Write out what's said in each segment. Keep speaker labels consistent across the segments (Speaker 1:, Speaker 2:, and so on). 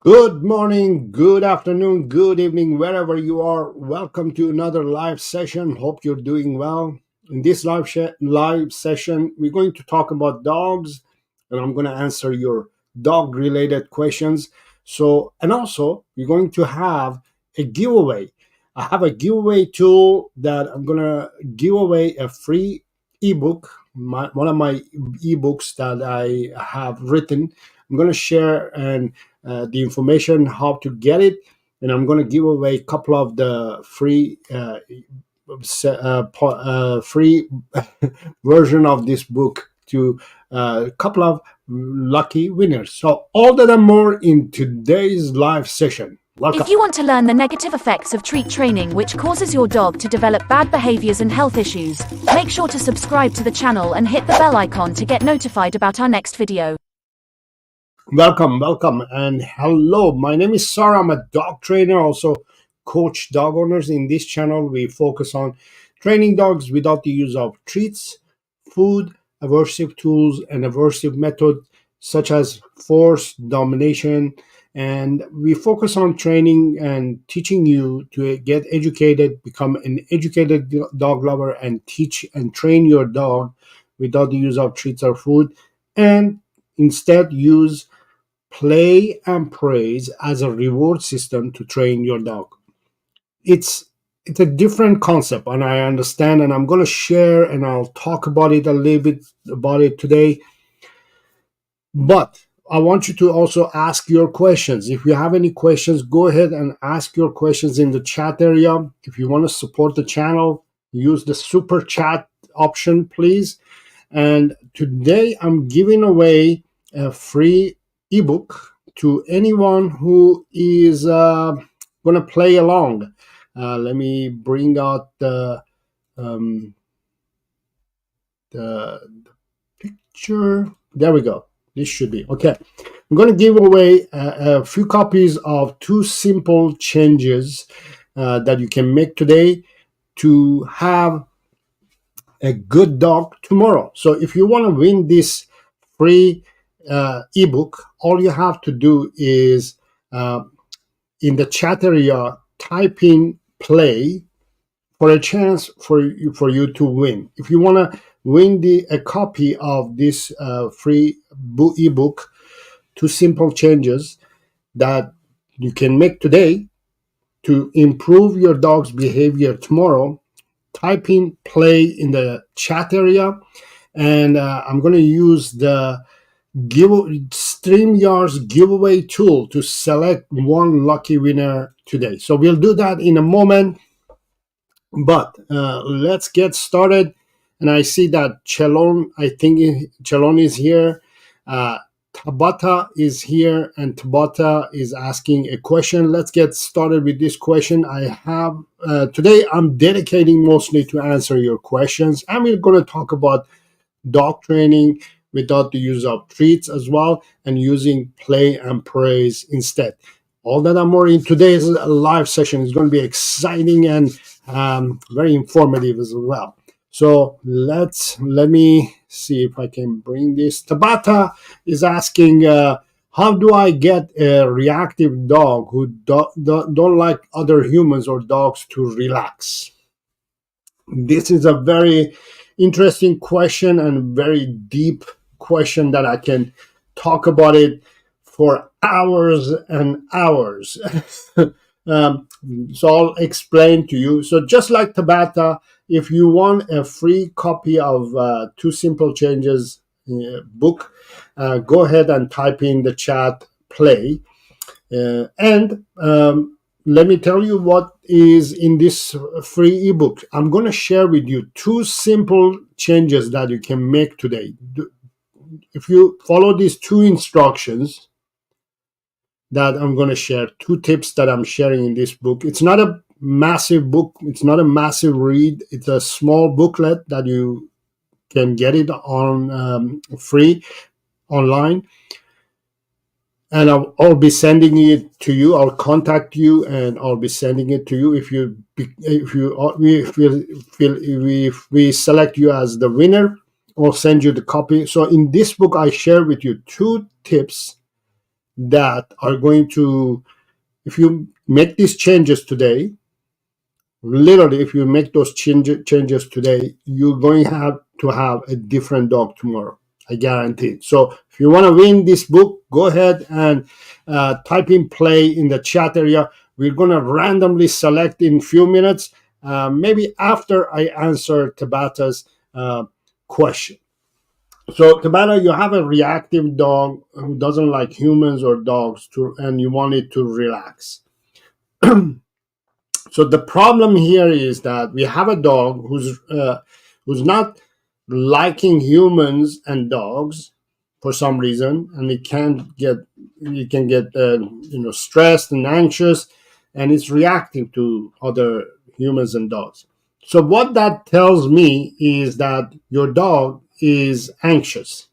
Speaker 1: Good morning, good afternoon, good evening, wherever you are. Welcome to another live session. Hope you're doing well. In this live session, we're going to talk about dogs, and I'm going to answer your dog related questions. And also, we're going to have a giveaway. I have a giveaway tool that I'm going to give away a free ebook, one of my ebooks that I have written. I'm going to share the information how to get it, and I'm going to give away a couple of the free version of this book to a couple of lucky winners. So all that and more in today's live session. Welcome.
Speaker 2: If you want to learn the negative effects of treat training, which causes your dog to develop bad behaviors and health issues, make sure to subscribe to the channel and hit the bell icon to get notified about our next video.
Speaker 1: Welcome, and hello. My name is Saro. I'm a dog trainer, also coach dog owners. In this channel, we focus on training dogs without the use of treats, food, aversive tools, and aversive methods such as force, domination. And we focus on training and teaching you to get educated, become an educated dog lover, and teach and train your dog without the use of treats or food, and instead use play and praise as a reward system to train your dog. It's it's a different concept, and I understand, and I'm going to share and I'll talk about it a little bit about it today. But I want you to also ask your questions. If you have any questions, go ahead and ask your questions in the chat area. If you want to support the channel, use the super chat option, please. And today I'm giving away a free ebook to anyone who is going to play along. Let me bring out um, the picture. There we go. This should be okay. I'm going to give away a few copies of two simple changes that you can make today to have a good dog tomorrow. So if you want to win this free ebook, all you have to do is uh, in the chat area type in play for a chance for you to win. If you want to win a copy of this free ebook, two simple changes that you can make today to improve your dog's behavior tomorrow, type in play in the chat area, and I'm going to use the give StreamYard's giveaway tool to select one lucky winner today. So we'll do that in a moment, but let's get started. And I see that Chelon is here. Tabata is here, and Tabata is asking a question. Let's get started with this question. I have today. I'm dedicating mostly to answer your questions, and we're going to talk about dog training without the use of treats as well, and using play and praise instead. All that and more in today's live session is going to be exciting and very informative as well. So let me see if I can bring this. Tabata is asking, how do I get a reactive dog who don't like other humans or dogs to relax? This is a very interesting question and very deep question that I can talk about it for hours and hours. um, so I'll explain to you. So just like Tabata, if you want a free copy of Two Simple Changes book, go ahead and type in the chat play. And let me tell you what is in this free ebook. I'm going to share with you two simple changes that you can make today. If you follow these two instructions that I'm going to share, two tips that I'm sharing in this book. It's not a massive book. It's not a massive read. It's a small booklet that you can get it on free online, and I'll be sending it to you. I'll contact you, and I'll be sending it to you if we select you as the winner. I'll send you the copy. So in this book, I share with you two tips that are going to, if you make these changes today, literally, if you make those changes today, you're going to have a different dog tomorrow. I guarantee it. So if you want to win this book, go ahead and type in play in the chat area. We're going to randomly select in a few minutes, maybe after I answer Tabata's question. So Tabata, you have a reactive dog who doesn't like humans or dogs, and you want it to relax. So the problem here is that we have a dog who's not liking humans and dogs for some reason, and it can get stressed and anxious, and it's reactive to other humans and dogs. So what that tells me is that your dog is anxious.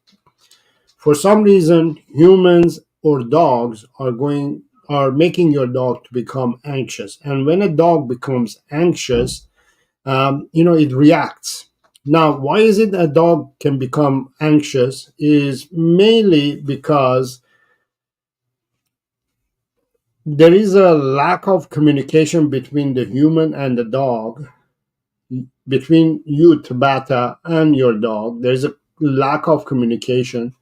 Speaker 1: For some reason, humans or dogs are making your dog to become anxious. And when a dog becomes anxious, it reacts. Now, why is it a dog can become anxious? Is mainly because there is a lack of communication between the human and the dog, between you, Tabata, and your dog. There's a lack of communication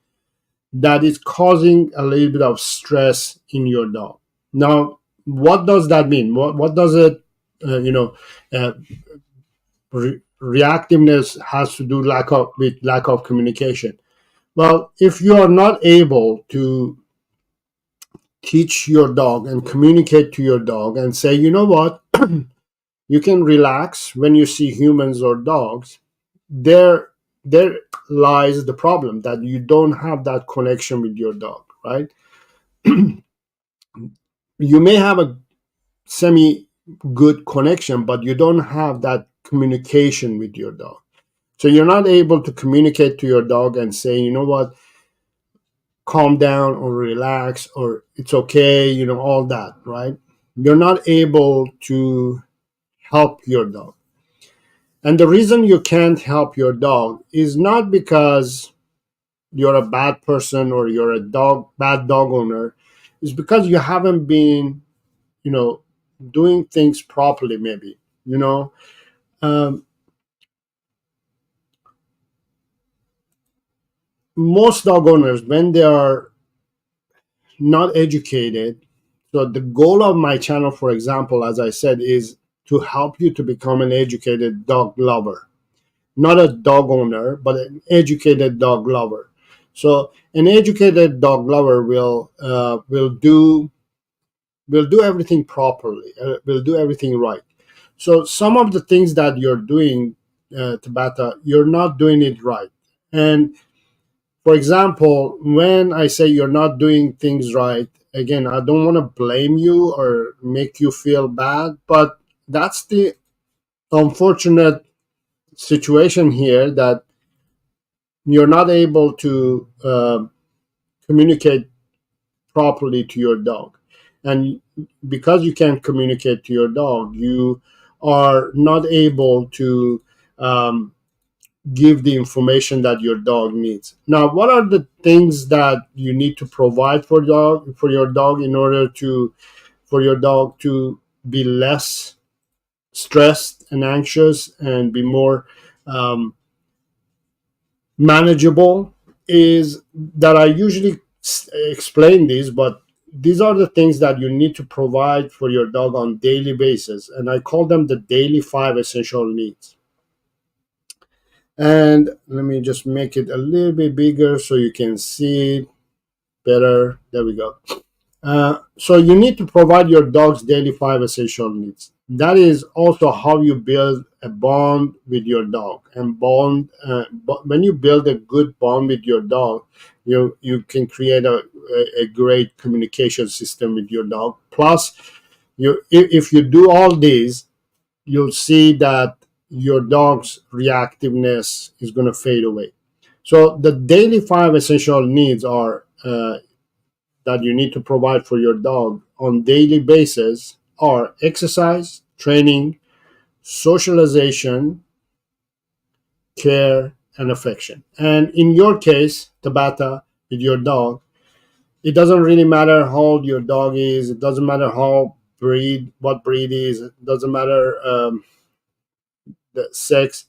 Speaker 1: that is causing a little bit of stress in your dog. Now, what does that mean? What does it, uh, reactiveness has to do with lack of communication? Well, if you are not able to teach your dog and communicate to your dog and say, you know what, you can relax when you see humans or dogs, there there lies the problem that you don't have that connection with your dog, right? You may have a semi good connection, but you don't have that communication with your dog. So you're not able to communicate to your dog and say, you know what, calm down or relax or it's okay, all that, right? You're not able to help your dog. And the reason you can't help your dog is not because you're a bad person or you're a bad dog owner, is because you haven't been, you know, doing things properly, maybe, you know. Um, Most dog owners, when they are not educated, so the goal of my channel, for example, as I said, is to help you to become an educated dog lover, not a dog owner, but an educated dog lover. So an educated dog lover will do everything properly, will do everything right. So some of the things that you're doing, Tabata, you're not doing it right. And for example, when I say you're not doing things right, again, I don't want to blame you or make you feel bad, but that's the unfortunate situation here, that you're not able to communicate properly to your dog. And because you can't communicate to your dog, you are not able to um, give the information that your dog needs. Now, what are the things that you need to provide for your dog in order to for your dog to be less stressed and anxious and be more um, manageable? Is that I usually explain these, but these are the things that you need to provide for your dog on daily basis, and I call them the daily 5 essential needs. And let me just make it a little bit bigger so you can see it better. There we go. So you need to provide your dog's daily 5 essential needs. That is also how you build a bond with your dog. And when you build a good bond with your dog, you can create a great communication system with your dog. Plus, if you do all these, you'll see that your dog's reactiveness is going to fade away. So the daily 5 essential needs are that you need to provide for your dog on daily basis are exercise, training, socialization, care, and affection. And in your case, Tabata, with your dog, It doesn't really matter how old your dog is. It doesn't matter what breed is. It doesn't matter the sex.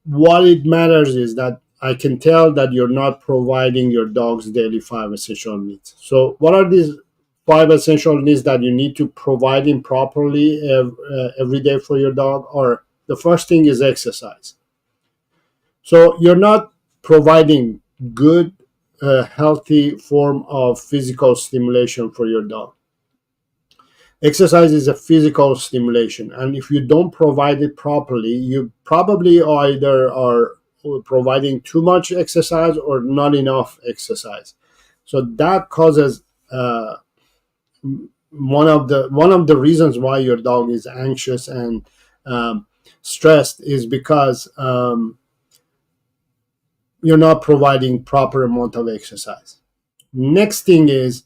Speaker 1: What it matters is that I can tell that you're not providing your dog's daily five essential needs. So, what are these five essential needs that you need to provide him properly every day for your dog? Or the first thing is exercise. So, you're not providing good, healthy form of physical stimulation for your dog. Exercise is a physical stimulation, and if you don't provide it properly, you probably either are providing too much exercise or not enough exercise. So that causes one of the reasons why your dog is anxious and stressed is because you're not providing proper amount of exercise. Next thing is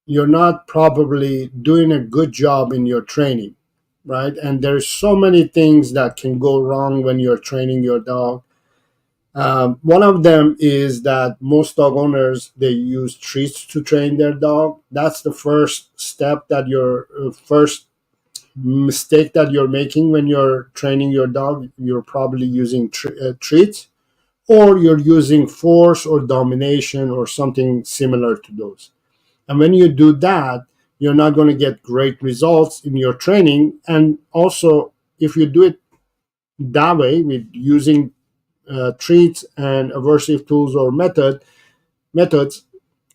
Speaker 1: you're not probably doing a good job in your training, right? And there's so many things that can go wrong when you're training your dog. One of them is that most dog owners, they use treats to train their dog. That's the first step, that your first mistake that you're making when you're training your dog. You're probably using treats, or you're using force or domination or something similar to those. And when you do that, you're not going to get great results in your training. And also, if you do it that way, with using treats and aversive tools or methods,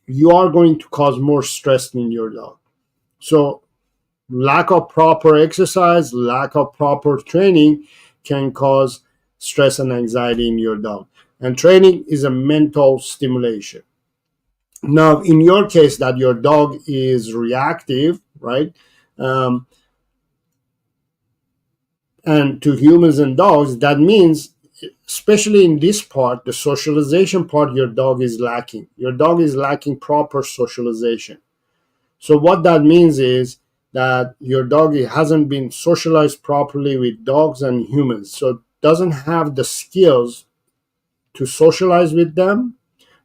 Speaker 1: you are going to cause more stress in your dog. So, lack of proper exercise, lack of proper training can cause stress and anxiety in your dog. And training is a mental stimulation. Now, in your case, that your dog is reactive, right? Um, and to humans and dogs, that means, especially in this part, the socialization part, your dog is lacking. Your dog is lacking proper socialization. So, what that means is that your dog hasn't been socialized properly with dogs and humans. So, doesn't have the skills to socialize with them.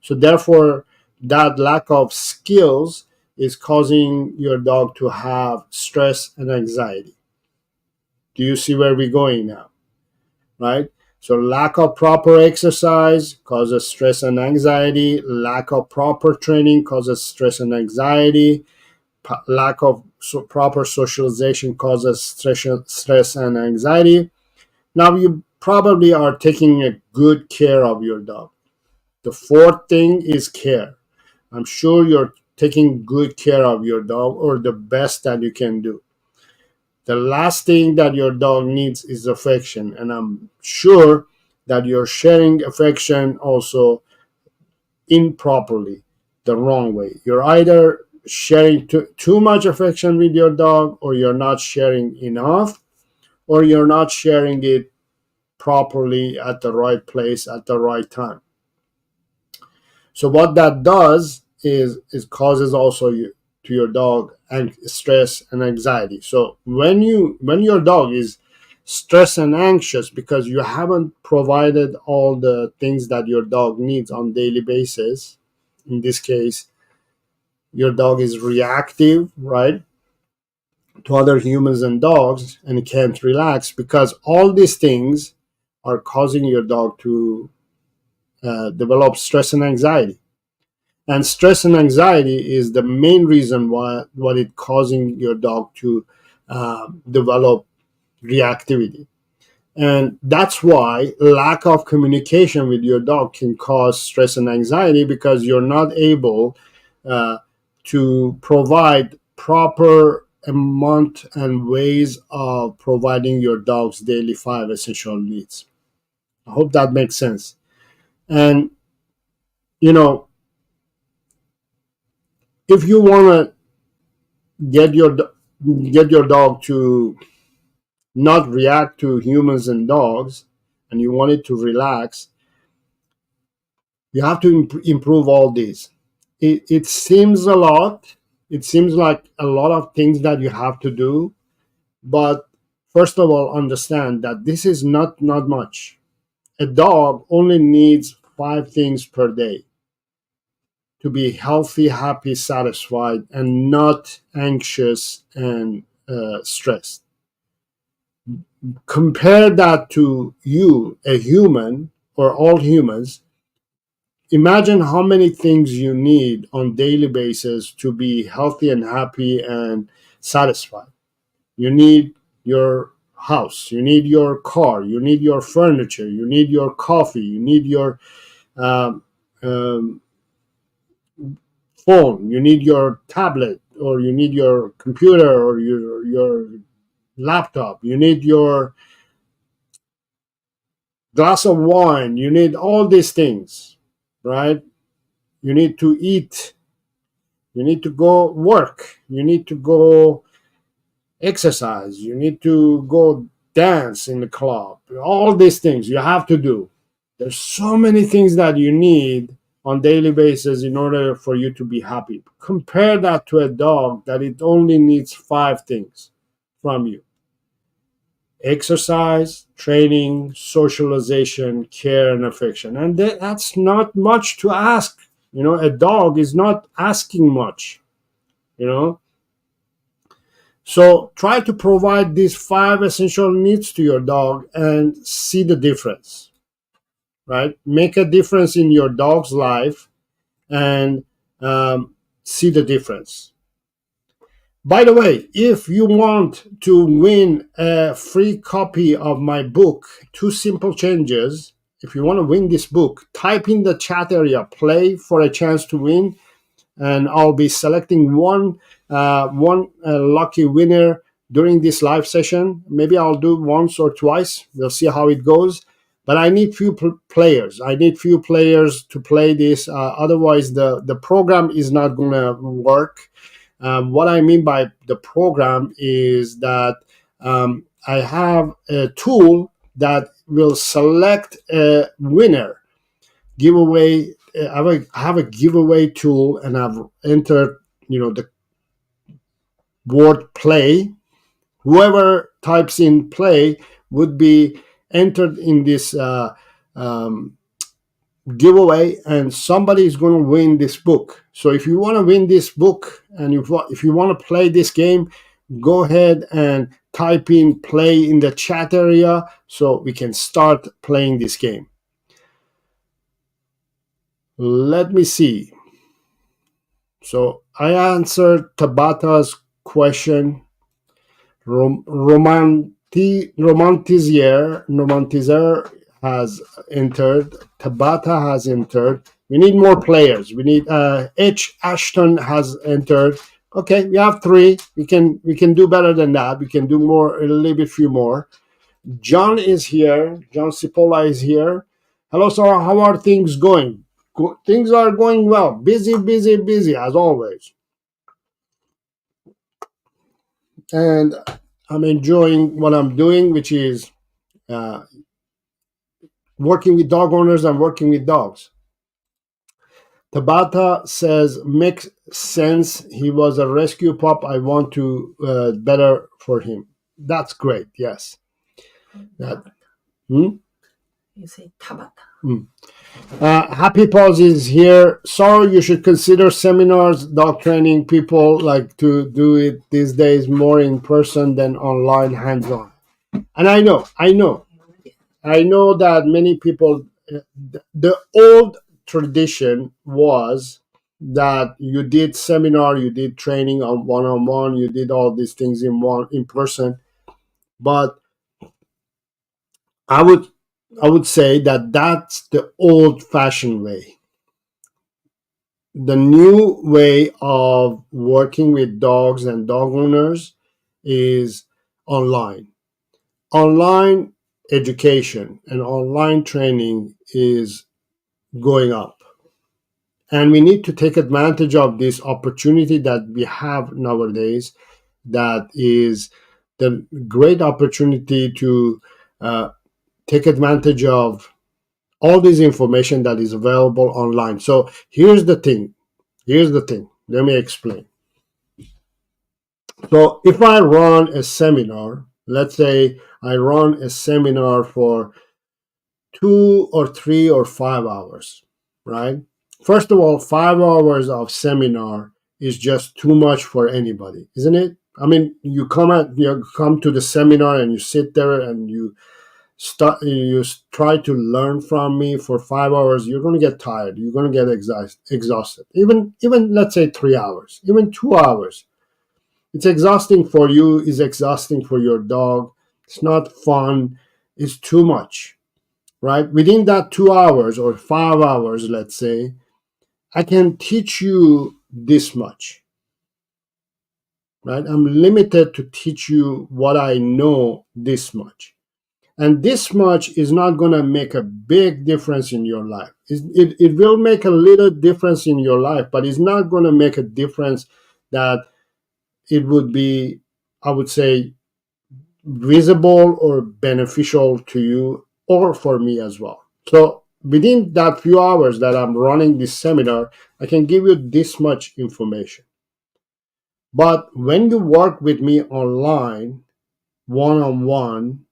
Speaker 1: So therefore, that lack of skills is causing your dog to have stress and anxiety. Do you see where we're going now? Right? So lack of proper exercise causes stress and anxiety. Lack of proper training causes stress and anxiety. Lack of proper socialization causes stress and anxiety. Now you probably are taking a good care of your dog. The fourth thing is care. I'm sure you're taking good care of your dog, or the best that you can do. The last thing that your dog needs is affection. And I'm sure that you're sharing affection also improperly, the wrong way. You're either sharing too much affection with your dog, or you're not sharing enough, or you're not sharing it properly at the right place at the right time. So what that does is it causes also to your dog and stress and anxiety. So when your dog is stressed and anxious because you haven't provided all the things that your dog needs on daily basis, in this case, your dog is reactive, right, to other humans and dogs, and it can't relax because all these things are causing your dog to develop stress and anxiety. And stress and anxiety is the main reason why what it causing your dog to develop reactivity. And that's why lack of communication with your dog can cause stress and anxiety, because you're not able uh, to provide proper amount and ways of providing your dog's daily five essential needs. I hope that makes sense. And you know, if you want to get your get your dog to not react to humans and dogs, and you want it to relax, you have to improve all these. It seems a lot. It seems like a lot of things that you have to do, but first of all, understand that this is not much. A dog only needs five things per day. to be healthy, happy, satisfied, and not anxious and stressed. Compare that to you, a human, or all humans. Imagine how many things you need on daily basis to be healthy and happy and satisfied. You need your house, you need your car, you need your furniture, you need your coffee, you need your um, um, phone, you need your tablet, or you need your computer, or your laptop, you need your glass of wine, you need all these things, right? You need to eat, you need to go work, you need to go exercise, you need to go dance in the club, all these things you have to do. There's so many things that you need on daily basis in order for you to be happy. Compare that to a dog that it only needs 5 things from you: exercise, training, socialization, care, and affection. And that's not much to ask. A dog is not asking much, you know. So try to provide these 5 essential needs to your dog and see the difference, right? Make a difference in your dog's life and see the difference. By the way, if you want to win a free copy of my book, Two Simple Changes, if you want to win this book, type in the chat area, play for a chance to win, and I'll be selecting one lucky winner during this live session. Maybe I'll do once or twice. We'll see how it goes. But I need few players. I need few players to play this. Otherwise, the program is not going to work. What I mean by the program is that I have a tool that will select a winner giveaway. I have a giveaway tool, and I've entered the word play. Whoever types in play would be entered in this giveaway, and somebody is going to win this book. So if you want to win this book and if you want to play this game, go ahead and type in play in the chat area so we can start playing this game. Let me see. So I answered Tabata's question. Romantizer has entered. Tabata has entered. We need more players. We need H. Ashton has entered. Okay, we have 3. We can do better than that. We can do more, a little bit few more. John is here. John Cipolla is here. Hello, Saro. How are things going? Things are going well. Busy, busy, busy as always. And I'm enjoying what I'm doing, which is working with dog owners and working with dogs. Tabata says, makes sense. He was a rescue pup. I want to better for him. That's great. Yes.
Speaker 3: You say Tabata.
Speaker 1: Happy Paws is here. Sorry, you should consider seminars. Dog training people like to do it these days more in person than online, hands-on. And I know that many people. The old tradition was that you did seminar, you did training on one-on-one, you did all these things in person. But I would say that that's the old-fashioned way. The new way of working with dogs and dog owners is online. Online education and online training is going up. And we need to take advantage of this opportunity that we have nowadays. That is the great opportunity to take advantage of all this information that is available online. So here's the thing. Let me explain. So if I run a seminar, let's say I run a seminar for 2 or 3 or 5 hours, right? First of all, 5 hours of seminar is just too much for anybody, isn't it? I mean, you come to the seminar and you sit there and you try to learn from me for 5 hours. You're going to get tired. You're going to get exhausted. Even let's say 3 hours, even 2 hours. It's exhausting for you. It's exhausting for your dog. It's not fun. It's too much, right? Within that 2 hours or 5 hours, let's say, I can teach you this much, right? I'm limited to teach you what I know this much. And this much is not going to make a big difference in your life. It will make a little difference in your life, but it's not going to make a difference that it would be, I would say, visible or beneficial to you or for me as well. So within that few hours that I'm running this seminar, I can give you this much information. But when you work with me online, one-on-one,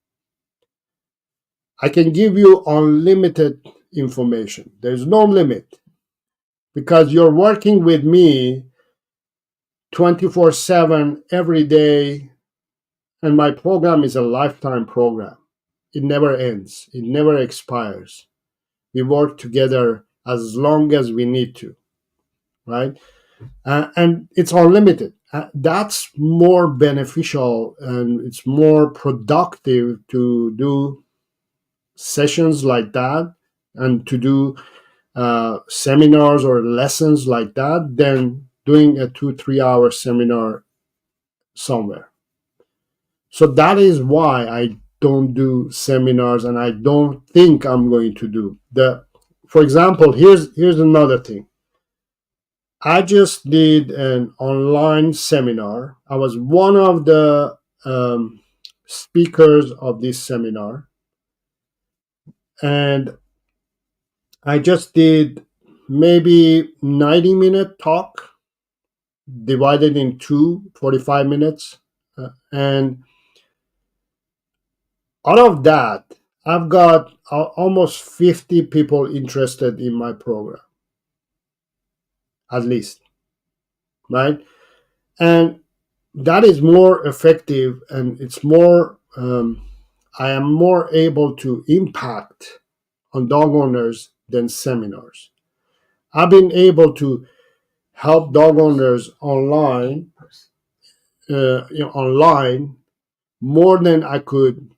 Speaker 1: I can give you unlimited information. There's no limit because you're working with me 24/7 every day, and my program is a lifetime program. It never ends, it never expires. We work together as long as we need to, right? And it's unlimited. That's more beneficial and it's more productive to do sessions like that and to do seminars or lessons like that than doing a 2-3 hour seminar somewhere. So that is why I don't do seminars, and I don't think I'm going to do the. For example, here's another thing. I just did an online seminar. I was one of the speakers of this seminar, and I just did maybe 90-minute talk divided in 45 minutes. And out of that, I've got almost 50 people interested in my program, at least, right? And that is more effective and it's more, I am more able to impact on dog owners than seminars. I've been able to help dog owners online more than I could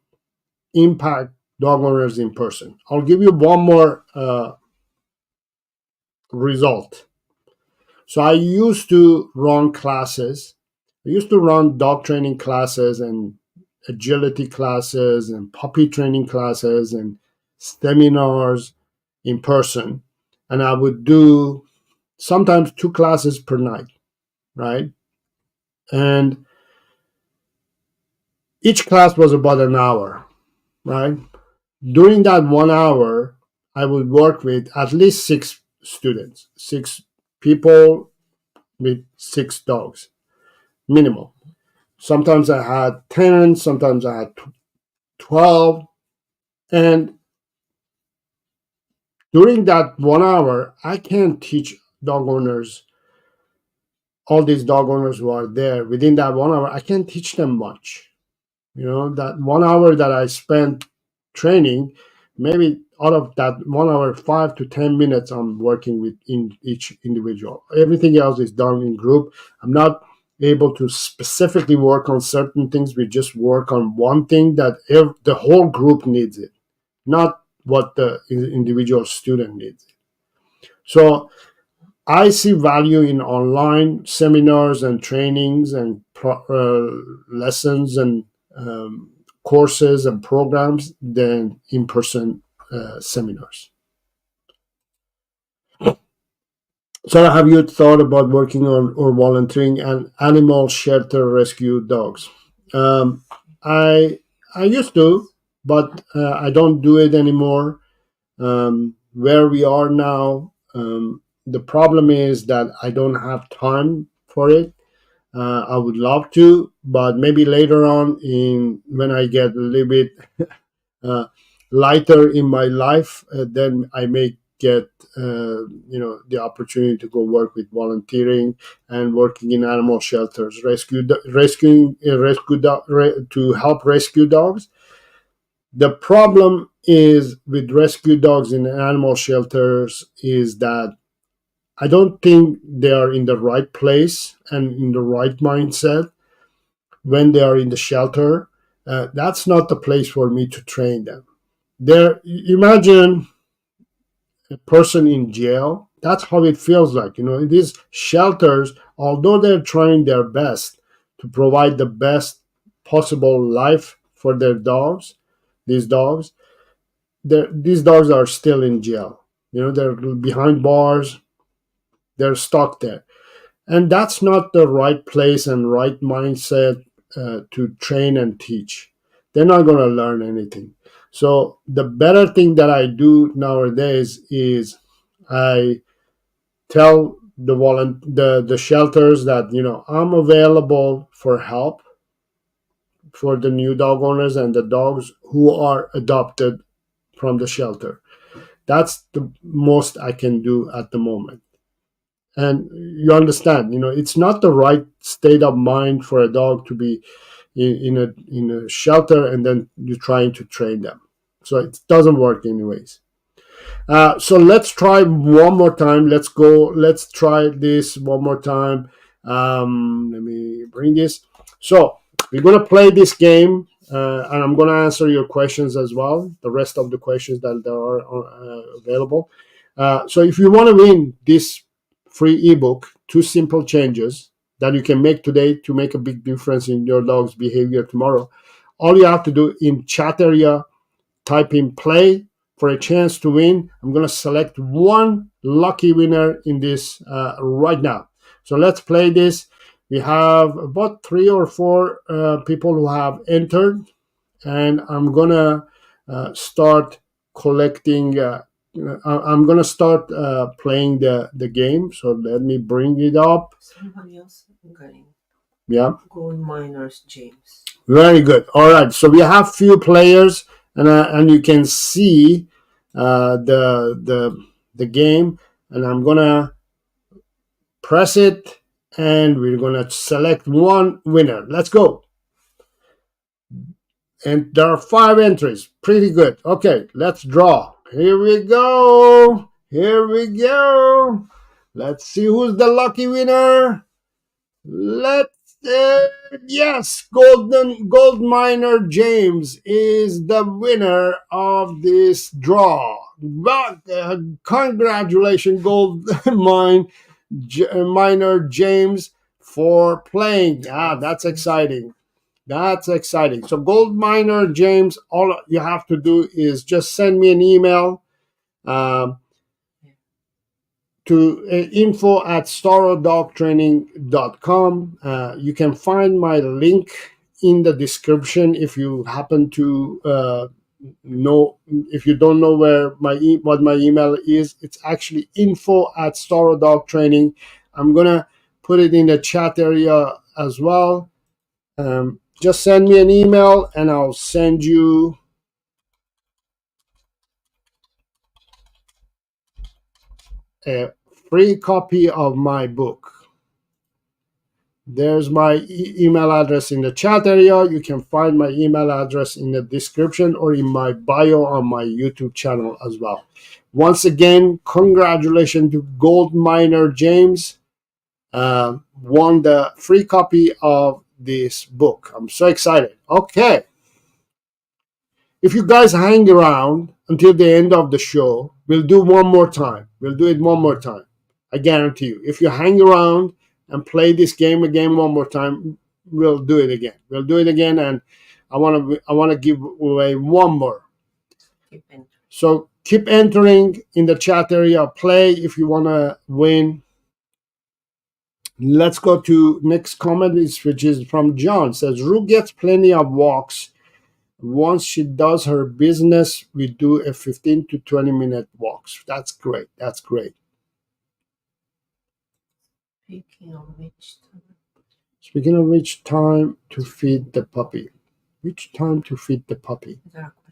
Speaker 1: impact dog owners in person. I'll give you one more result. So I used to run classes. I used to run dog training classes and agility classes and puppy training classes and seminars in person. And I would do sometimes 2 classes per night, right? And each class was about an hour, right? During that 1 hour, I would work with at least 6 students, 6 people with 6 dogs, minimum. Sometimes I had 10, sometimes I had 12. And during that 1 hour, I can't teach dog owners, all these dog owners who are there within that 1 hour, I can't teach them much. That 1 hour that I spent training, maybe out of that 1 hour, 5 to 10 minutes I'm working with in each individual. Everything else is done in group. I'm not able to specifically work on certain things. We just work on one thing that the whole group needs it, not what the individual student needs. So I see value in online seminars and trainings and lessons and courses and programs than in-person seminars. So have you thought about working on or volunteering an animal shelter rescue dogs? Um, I I used to, but I don't do it anymore. Where we are now, the problem is that I don't have time for it. I would love to, but maybe later on, in when I get a little bit uh, lighter in my life, then I may get the opportunity to go work with volunteering and working in animal shelters, to help rescue dogs. The problem is with rescue dogs in animal shelters is that I don't think they are in the right place and in the right mindset when they are in the shelter. That's not the place for me to train them. There, imagine a person in jail. That's how it feels like. In these shelters, although they're trying their best to provide the best possible life for their dogs, these dogs, these dogs are still in jail. They're behind bars. They're stuck there, and that's not the right place and right mindset to train and teach. They're not going to learn anything. So the better thing that I do nowadays is I tell the shelters that I'm available for help for the new dog owners and the dogs who are adopted from the shelter. That's the most I can do at the moment. And you understand, it's not the right state of mind for a dog to be in a shelter and then you're trying to train them. So it doesn't work anyways. So let's try one more time. Let's try this one more time. Let me bring this. So we're going to play this game, and I'm going to answer your questions as well, the rest of the questions that are available. So if you want to win this free ebook, Two Simple Changes that you can make today to make a big difference in your dog's behavior tomorrow, all you have to do in chat area, type in play for a chance to win. I'm going to select one lucky winner in this right now. So let's play this. We have about 3 or 4 people who have entered, and I'm going to start collecting. I'm going to start playing the game. So let me bring it up.
Speaker 3: Somebody else getting
Speaker 1: Yeah.
Speaker 3: gold miners, James.
Speaker 1: Very good. All right. So we have few players, and you can see the game. And I'm gonna press it, and we're gonna select one winner. Let's go. And there are 5 entries. Pretty good. Okay, let's draw. Here we go. Here we go. Let's see who's the lucky winner. Let's yes, gold miner James is the winner of this draw. But congratulations, miner James, for playing. That's exciting. That's exciting. So gold miner James, all you have to do is just send me an email. To info@starodogtraining.com. You can find my link in the description if you happen to know. If you don't know what my email is, it's actually info@starodogtraining. I'm gonna put it in the chat area as well. Just send me an email and I'll send you a free copy of my book. There's my email address in the chat area. You can find my email address in the description or in my bio on my YouTube channel as well. Once again, congratulations to Gold Miner James. Won the free copy of this book. I'm so excited. Okay. If you guys hang around until the end of the show, we'll do one more time. We'll do it one more time. I guarantee you. If you hang around and play this game again one more time, we'll do it again. We'll do it again, and I want to give away one more. So keep entering in the chat area. Play if you want to win. Let's go to next comment, which is from John. It says Rue gets plenty of walks. Once she does her business, we do a 15 to 20-minute walks. That's great. That's great. Speaking of which time to feed the puppy. Which time to feed the puppy?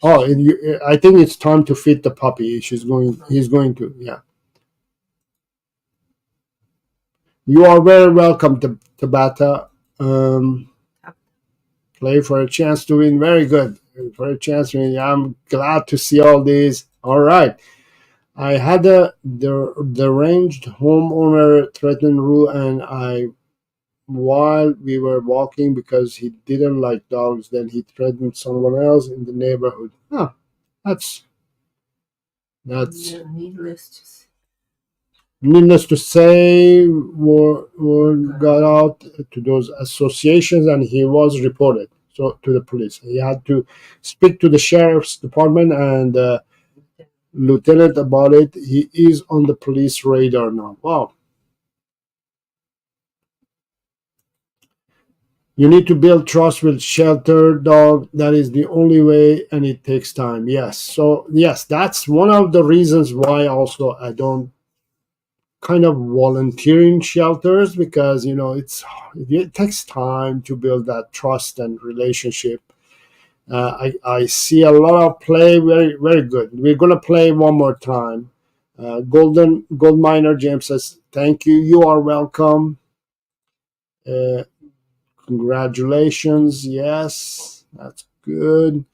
Speaker 1: Oh, and I think it's time to feed the puppy. She's going. He's going to. Yeah. You are very welcome to Tabata. Um, Play for a chance to win. Very good. For a chance to win. I'm glad to see all these. All right. I had the ranged homeowner threaten rule, and I while we were walking because he didn't like dogs, then he threatened someone else in the neighborhood. Huh. That's that's
Speaker 3: Needless to say.
Speaker 1: needless to say, word got out to those associations, and he was reported to the police. He had to speak to the sheriff's department and lieutenant about it. He is on the police radar now. Wow. You need to build trust with shelter dog. That is the only way, and it takes time. Yes. So yes, that's one of the reasons why also I don't kind of volunteering shelters, because it takes time to build that trust and relationship. I see a lot of play, very very good. We're gonna play one more time. Gold Miner James says thank you. You are welcome. Uh, Congratulations. Yes, that's good.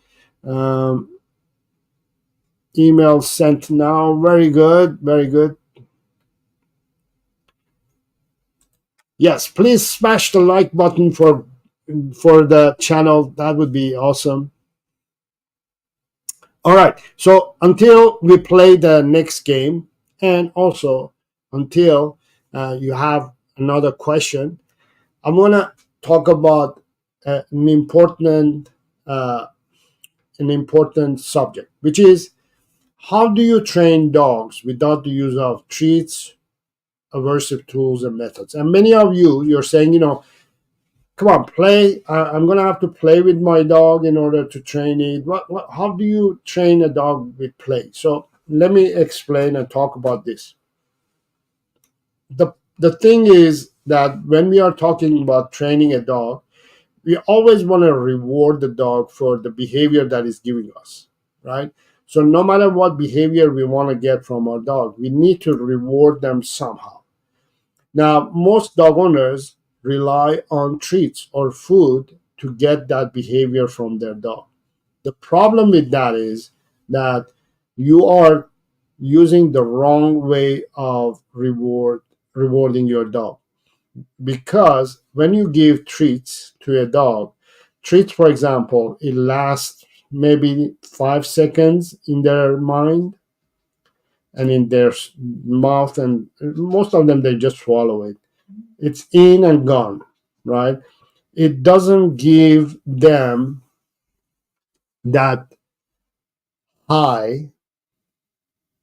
Speaker 1: Um, Email sent now. Very good. Very good. Yes, please smash the like button for the channel. That would be awesome. All right. So until we play the next game, and also until you have another question, I want to talk about an important uh, subject, which is how do you train dogs without the use of treats, aversive tools, and methods? And many of you're saying, come on, play. I'm going to have to play with my dog in order to train it. How do you train a dog with play? So let me explain and talk about this. The thing is that when we are talking about training a dog, we always want to reward the dog for the behavior that is giving us, right? So no matter what behavior we want to get from our dog, we need to reward them somehow. Now, most dog owners rely on treats or food to get that behavior from their dog. The problem with that is that you are using the wrong way of rewarding your dog, because when you give treats to a dog, treats, for example, it lasts maybe 5 seconds in their mind and in their mouth, and most of them they just swallow it. It's in and gone, right? It doesn't give them that high,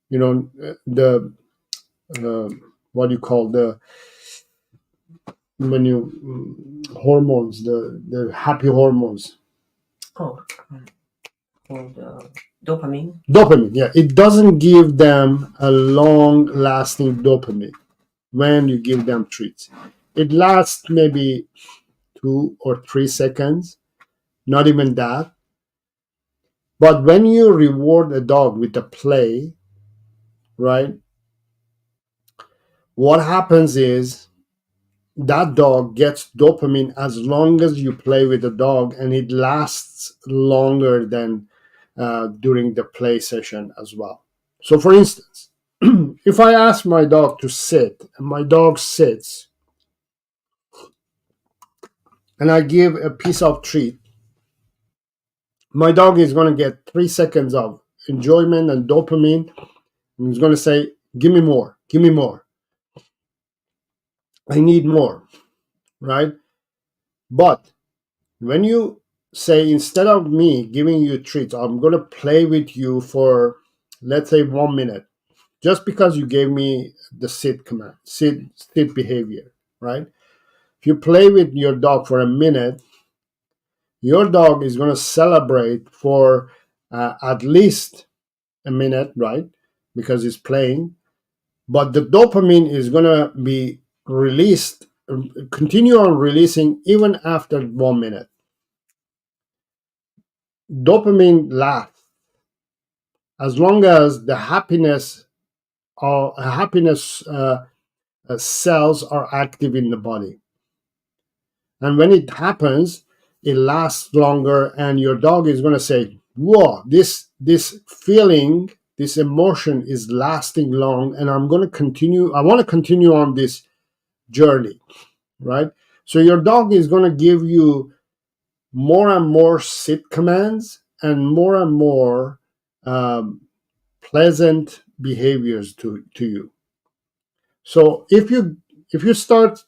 Speaker 1: the what do you call the when you hormones, the happy hormones.
Speaker 3: Oh, and dopamine.
Speaker 1: Dopamine, yeah, it doesn't give them a long lasting dopamine when you give them treats. It lasts maybe 2 or 3 seconds, not even that. But when you reward a dog with a play, right, what happens is that dog gets dopamine as long as you play with the dog, and it lasts longer than during the play session as well. So, for instance, if I ask my dog to sit and my dog sits, and I give a piece of treat, my dog is going to get 3 seconds of enjoyment and dopamine, and he's going to say, give me more, give me more. I need more, right? But when you say, instead of me giving you treats, I'm going to play with you for, let's say, 1 minute, just because you gave me the sit command, sit behavior, right? If you play with your dog for a minute, your dog is going to celebrate for at least a minute, right? Because it's playing. But the dopamine is going to be released, continue on releasing even after 1 minute. Dopamine lasts as long as the happiness cells are active in the body. And when it happens, it lasts longer, and your dog is going to say, whoa, this feeling, this emotion is lasting long, and I want to continue on this journey, right? So your dog is going to give you more and more sit commands and more pleasant behaviors to you. So if you start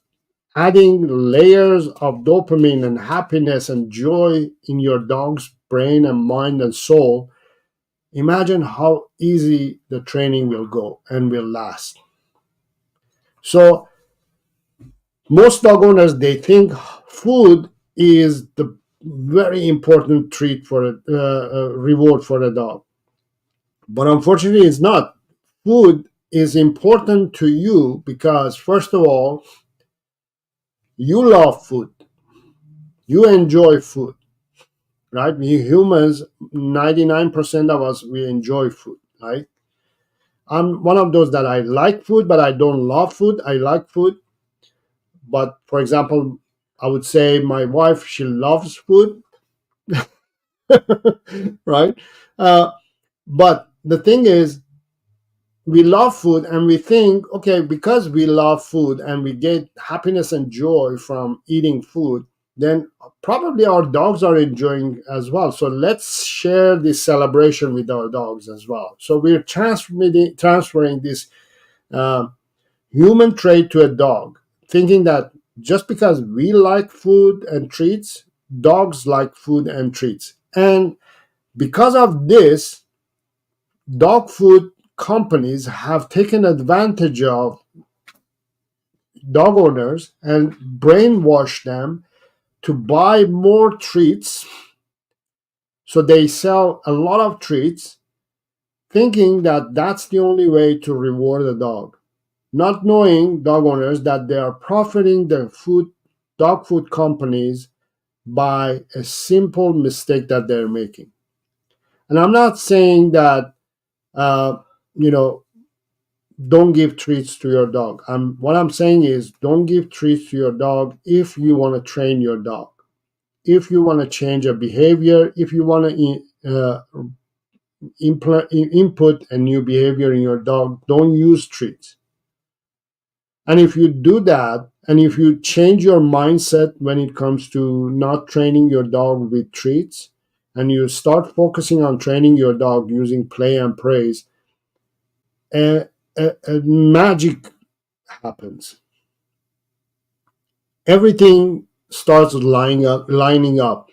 Speaker 1: adding layers of dopamine and happiness and joy in your dog's brain and mind and soul, imagine how easy the training will go and will last. So most dog owners, they think food is the very important treat for a reward for a dog, but unfortunately it's not. Food is important to you because, first of all, you love food, you enjoy food, right? We humans, 99% of us, we enjoy food, right? I'm one of those that I like food, but I don't love food. I like food, but for example, I would say my wife, she loves food, right? Uh, but the thing is, we love food and we think, okay, because we love food and we get happiness and joy from eating food, then probably our dogs are enjoying as well. So let's share this celebration with our dogs as well. So we're transferring this uh, human trait to a dog, thinking that just because we like food and treats, dogs like food and treats. And because of this, dog food companies have taken advantage of dog owners and brainwashed them to buy more treats. So they sell a lot of treats, thinking that that's the only way to reward a dog, not knowing dog owners that they are profiting the dog food companies by a simple mistake that they're making. And I'm not saying that uh, you know don't give treats to your dog. What I'm saying is, don't give treats to your dog if you want to train your dog, if you want to change a behavior, if you want to input a new behavior in your dog. Don't use treats. And if you do that, and if you change your mindset when it comes to not training your dog with treats, and you start focusing on training your dog using play and praise, a magic happens. Everything starts lining up.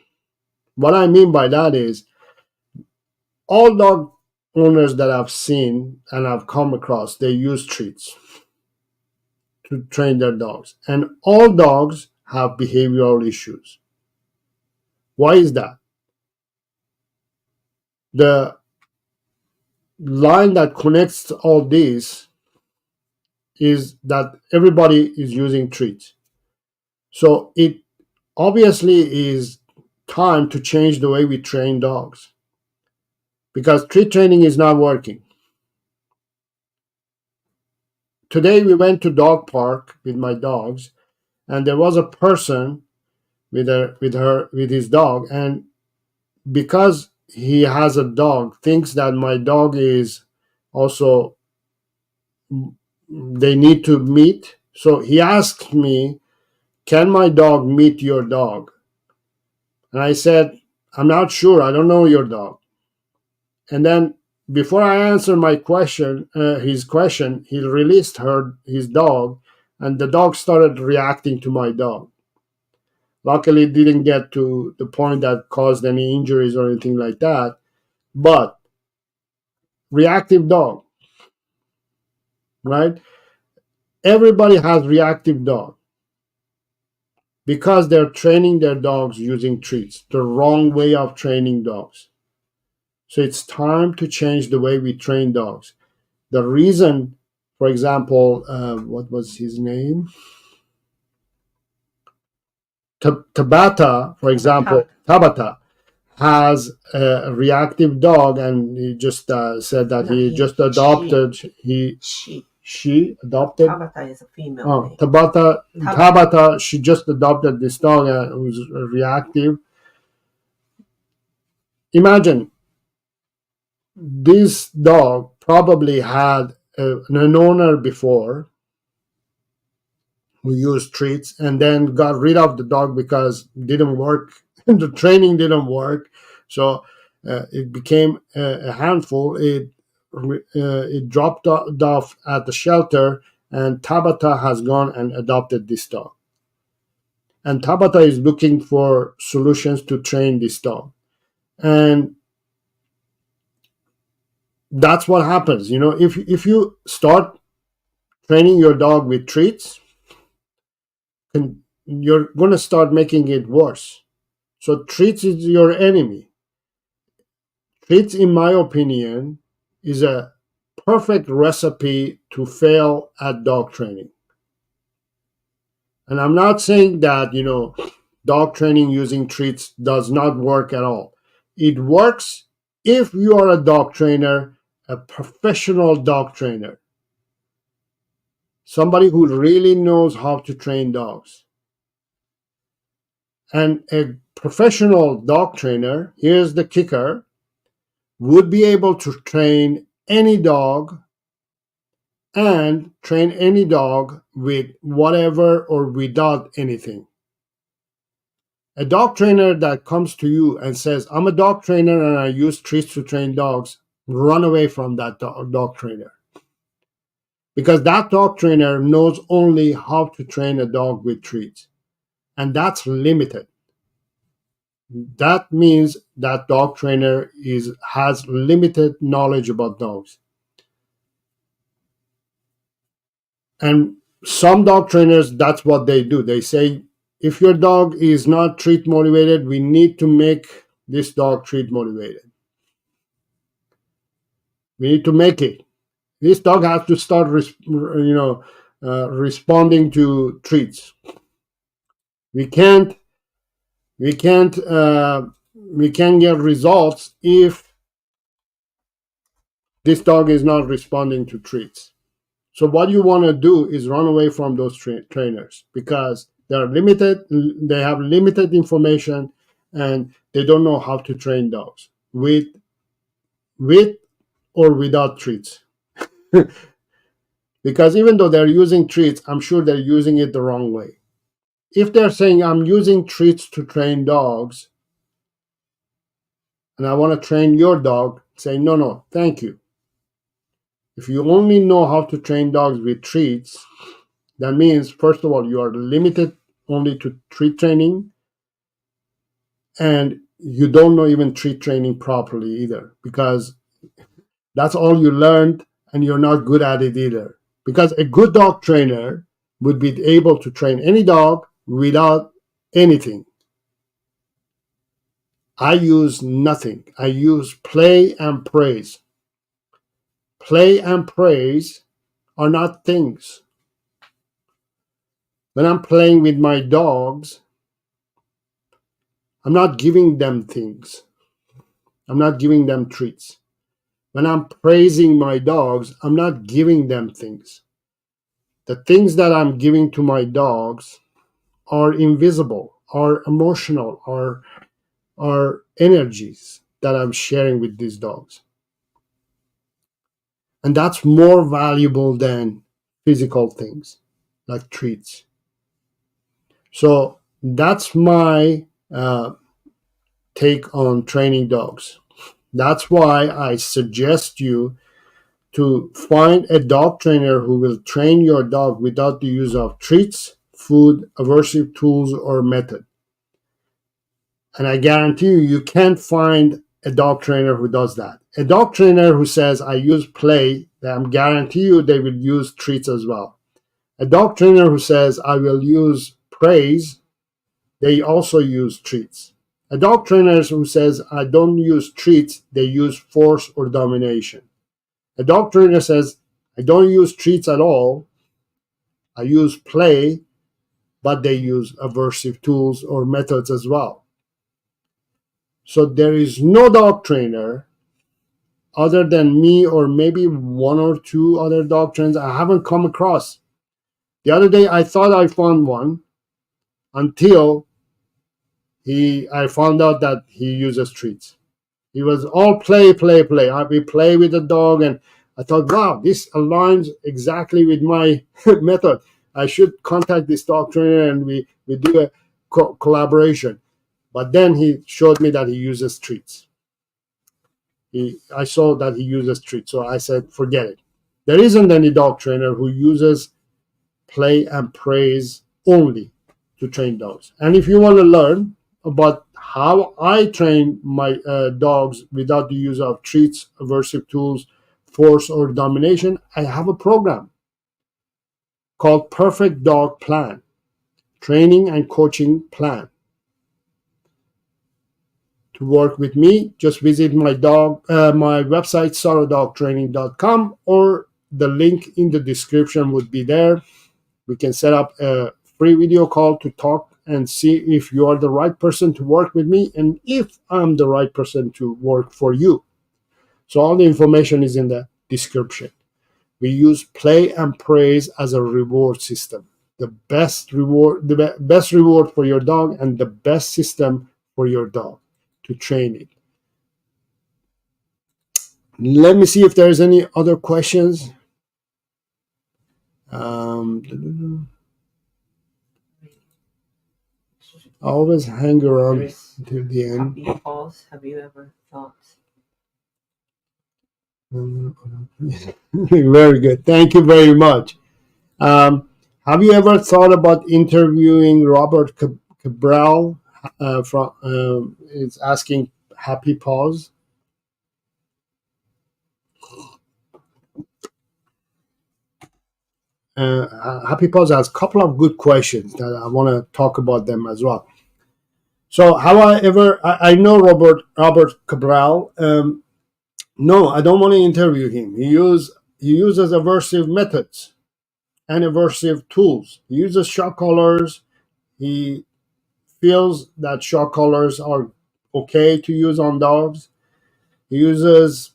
Speaker 1: What I mean by that is, all dog owners that I've seen and I've come across, they use treats to train their dogs, and all dogs have behavioral issues. Why is that? The line that connects all these is that everybody is using treats. So it obviously is time to change the way we train dogs, because treat training is not working. Today we went to dog park with my dogs, and there was a person with his dog, and because he has a dog, thinks that my dog is also, they need to meet. So he asked me, can my dog meet your dog? And I said, I'm not sure, I don't know your dog. And then before I answered his question, he released his dog, and the dog started reacting to my dog. Luckily, it didn't get to the point that caused any injuries or anything like that. But reactive dog, right? Everybody has reactive dog because they're training their dogs using treats, the wrong way of training dogs. So it's time to change the way we train dogs. The reason, for example, what was his name? Tabata, for example, Tabata. has a reactive dog, and he just said that
Speaker 3: No,
Speaker 1: he
Speaker 3: he-
Speaker 1: just adopted. She adopted.
Speaker 3: Tabata is a female
Speaker 1: Oh,
Speaker 3: name.
Speaker 1: Tabata. She just adopted this dog who's reactive. Imagine this dog probably had an owner before who used treats and then got rid of the dog because it didn't work. The training didn't work, so it became a handful. It dropped off at the shelter, and Tabata has gone and adopted this dog. And Tabata is looking for solutions to train this dog, and that's what happens. If you start training your dog with treats, you're going to start making it worse. So treats is your enemy. Treats, in my opinion, is a perfect recipe to fail at dog training. And I'm not saying that, dog training using treats does not work at all. It works if you are a dog trainer, a professional dog trainer, somebody who really knows how to train dogs. And a professional dog trainer, here's the kicker, would be able to train any dog and train any dog with whatever or without anything. A dog trainer that comes to you and says, I'm a dog trainer and I use treats to train dogs, run away from that dog trainer. Because that dog trainer knows only how to train a dog with treats. And that's limited. That means that dog trainer has limited knowledge about dogs. And some dog trainers, that's what they do. They say, if your dog is not treat motivated, we need to make this dog treat motivated. We need to make it. This dog has to start, responding to treats. We can't, we can't, we can't get results if this dog is not responding to treats. So what you want to do is run away from those trainers because they're limited. They have limited information, and they don't know how to train dogs with or without treats. Because even though they're using treats, I'm sure they're using it the wrong way. If they're saying I'm using treats to train dogs, and I want to train your dog, say no, thank you. If you only know how to train dogs with treats, that means, first of all, you are limited only to treat training, and you don't know even treat training properly either, because that's all you learned, and you're not good at it either. Because a good dog trainer would be able to train any dog without anything. I use nothing. I use play and praise. Play and praise are not things. When I'm playing with my dogs, I'm not giving them things. I'm not giving them treats. When I'm praising my dogs, I'm not giving them things. The things that I'm giving to my dogs are invisible, are emotional, are energies that I'm sharing with these dogs. And that's more valuable than physical things like treats. So that's my take on training dogs. That's why I suggest you to find a dog trainer who will train your dog without the use of treats, food, aversive tools, or method. And I guarantee you can't find a dog trainer who does that. A dog trainer who says, I use play, I guarantee you they will use treats as well. A dog trainer who says, I will use praise, they also use treats. A dog trainer who says, I don't use treats, they use force or domination. A dog trainer says, I don't use treats at all, I use play, but they use aversive tools or methods as well. So there is no dog trainer other than me or maybe one or two other dog trainers I haven't come across. The other day I thought I found one until I found out that he uses treats. He was all play, play, play. We play with the dog, and I thought, wow, this aligns exactly with my method. I should contact this dog trainer and we do a collaboration. But then he showed me that he uses treats. I saw that he uses treats, so I said, forget it. There isn't any dog trainer who uses play and praise only to train dogs. And if you want to learn about how I train my dogs without the use of treats, aversive tools, force, or domination, I have a program called Perfect Dog Plan, Training and Coaching Plan. To work with me, just visit my website, sarodogtraining.com, or the link in the description would be there. We can set up a free video call to talk and see if you are the right person to work with me and if I'm the right person to work for you. So all the information is in the description. We use play and praise as a reward system. The best reward for your dog and the best system for your dog to train it. Let me see if there's any other questions. I always hang around until the end.
Speaker 3: Happy pause. Have you ever thought?
Speaker 1: Very good. Thank you very much. Have you ever thought about interviewing Robert Cabral? It's asking Happy Pause. Happy Pause has a couple of good questions that I want to talk about them as well. So, I know Robert Cabral. No, I don't want to interview him. He uses aversive methods and aversive tools. He uses shock collars. He feels that shock collars are okay to use on dogs. He uses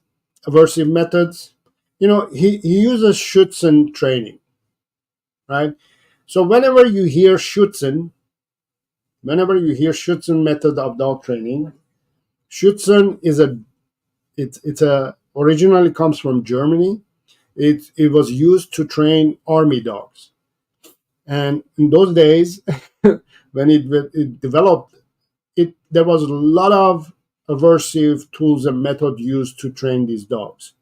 Speaker 1: aversive methods. He uses Schutzen training, right? So whenever you hear Schutzen method of dog training, Schutzen it's originally comes from Germany. It was used to train army dogs, and in those days, when it developed, there was a lot of aversive tools and method used to train these dogs.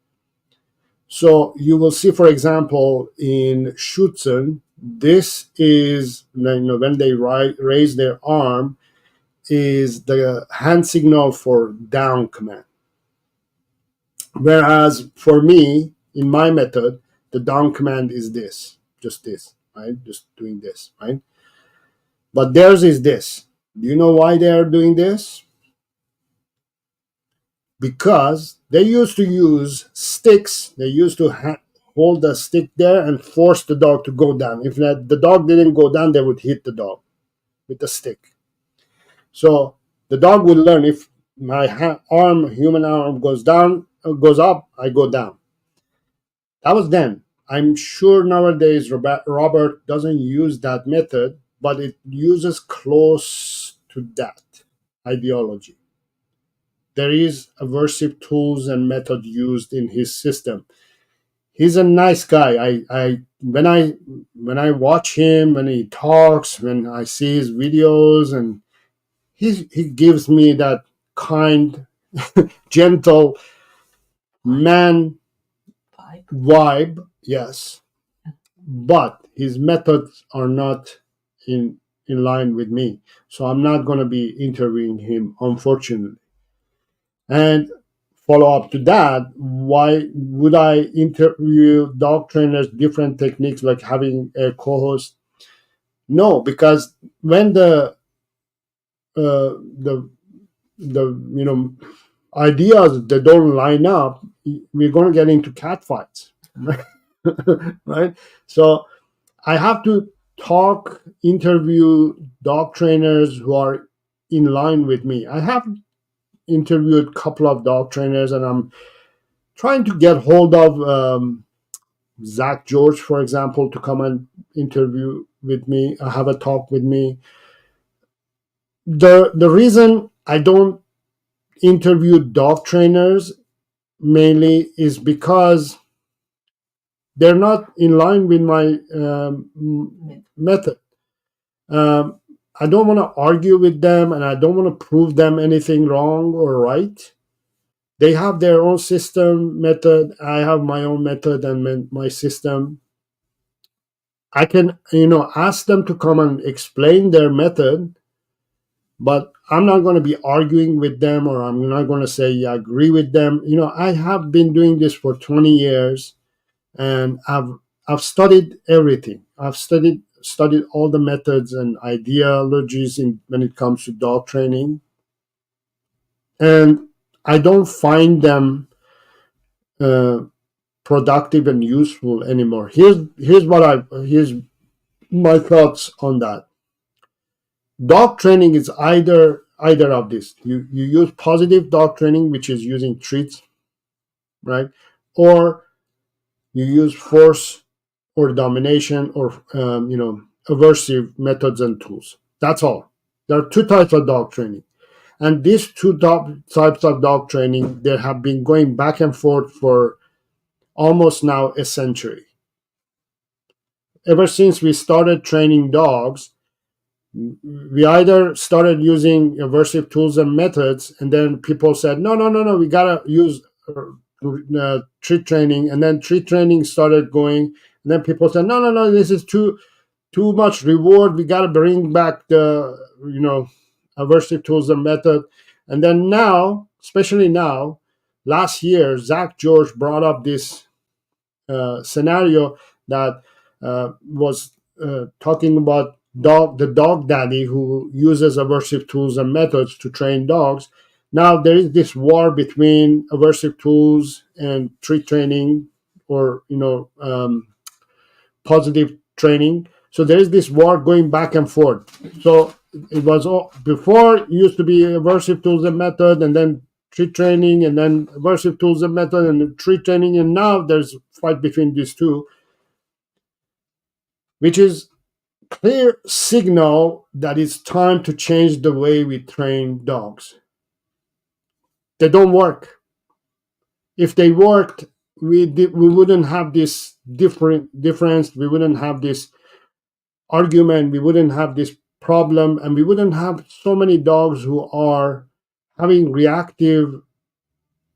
Speaker 1: So you will see, for example, in Schutzen, this is when they raise their arm, is the hand signal for down command. Whereas for me, in my method, the down command is this, right? Just doing this, right? But theirs is this. Do you know why they are doing this? Because they used to use sticks. They used to hold the stick there and force the dog to go down. If the dog didn't go down, they would hit the dog with the stick. So the dog would learn, if my human arm goes up, I go down. That was then. I'm sure nowadays Robert doesn't use that method, but it uses close to that ideology. There is aversive tools and method used in his system. He's a nice guy. When I watch him, when he talks, when I see his videos, and he gives me that kind, gentle man vibe. Yes, but his methods are not in line with me, so I'm not going to be interviewing him, unfortunately. And follow up to that, why would I interview dog trainers different techniques, like having a co-host? No, because when the ideas that don't line up, we're going to get into cat fights. Right? So I have to interview dog trainers who are in line with me. I have interviewed a couple of dog trainers, and I'm trying to get hold of Zach George, for example, to come and interview with me, have a talk with me. The reason I don't interview dog trainers mainly is because they're not in line with my method. Um, I don't want to argue with them, and I don't want to prove them anything wrong or right. They have their own system method. I have my own method and my system. I can, ask them to come and explain their method, but I'm not going to be arguing with them, or I'm not going to say I agree with them. I have been doing this for 20 years, and I've studied everything. I've studied all the methods and ideologies when it comes to dog training, and I don't find them uh, productive and useful anymore. Here's my thoughts on that. Dog training is either of this. You use positive dog training, which is using treats, right? Or you use force or domination or aversive methods and tools. That's all. There are two types of dog training, and these two types of dog training, they have been going back and forth for almost now a century. Ever since we started training dogs, we either started using aversive tools and methods, and then people said, no, no, no, no, we gotta use treat training, and then treat training started going, and then people said, no, no, no, this is too much reward. We gotta bring back the aversive tools and method, and then now, especially now, last year, Zach George brought up this scenario that was talking about the dog daddy who uses aversive tools and methods to train dogs. Now there is this war between aversive tools and treat training, or positive training. So there is this war going back and forth. So it was before, it used to be aversive tools and method, and then treat training, and then aversive tools and method, and treat training, and now there's fight between these two, which is clear signal that it's time to change the way we train dogs. They don't work. If they worked, we wouldn't have this difference. We wouldn't have this argument. We wouldn't have this problem, and we wouldn't have so many dogs who are having reactivity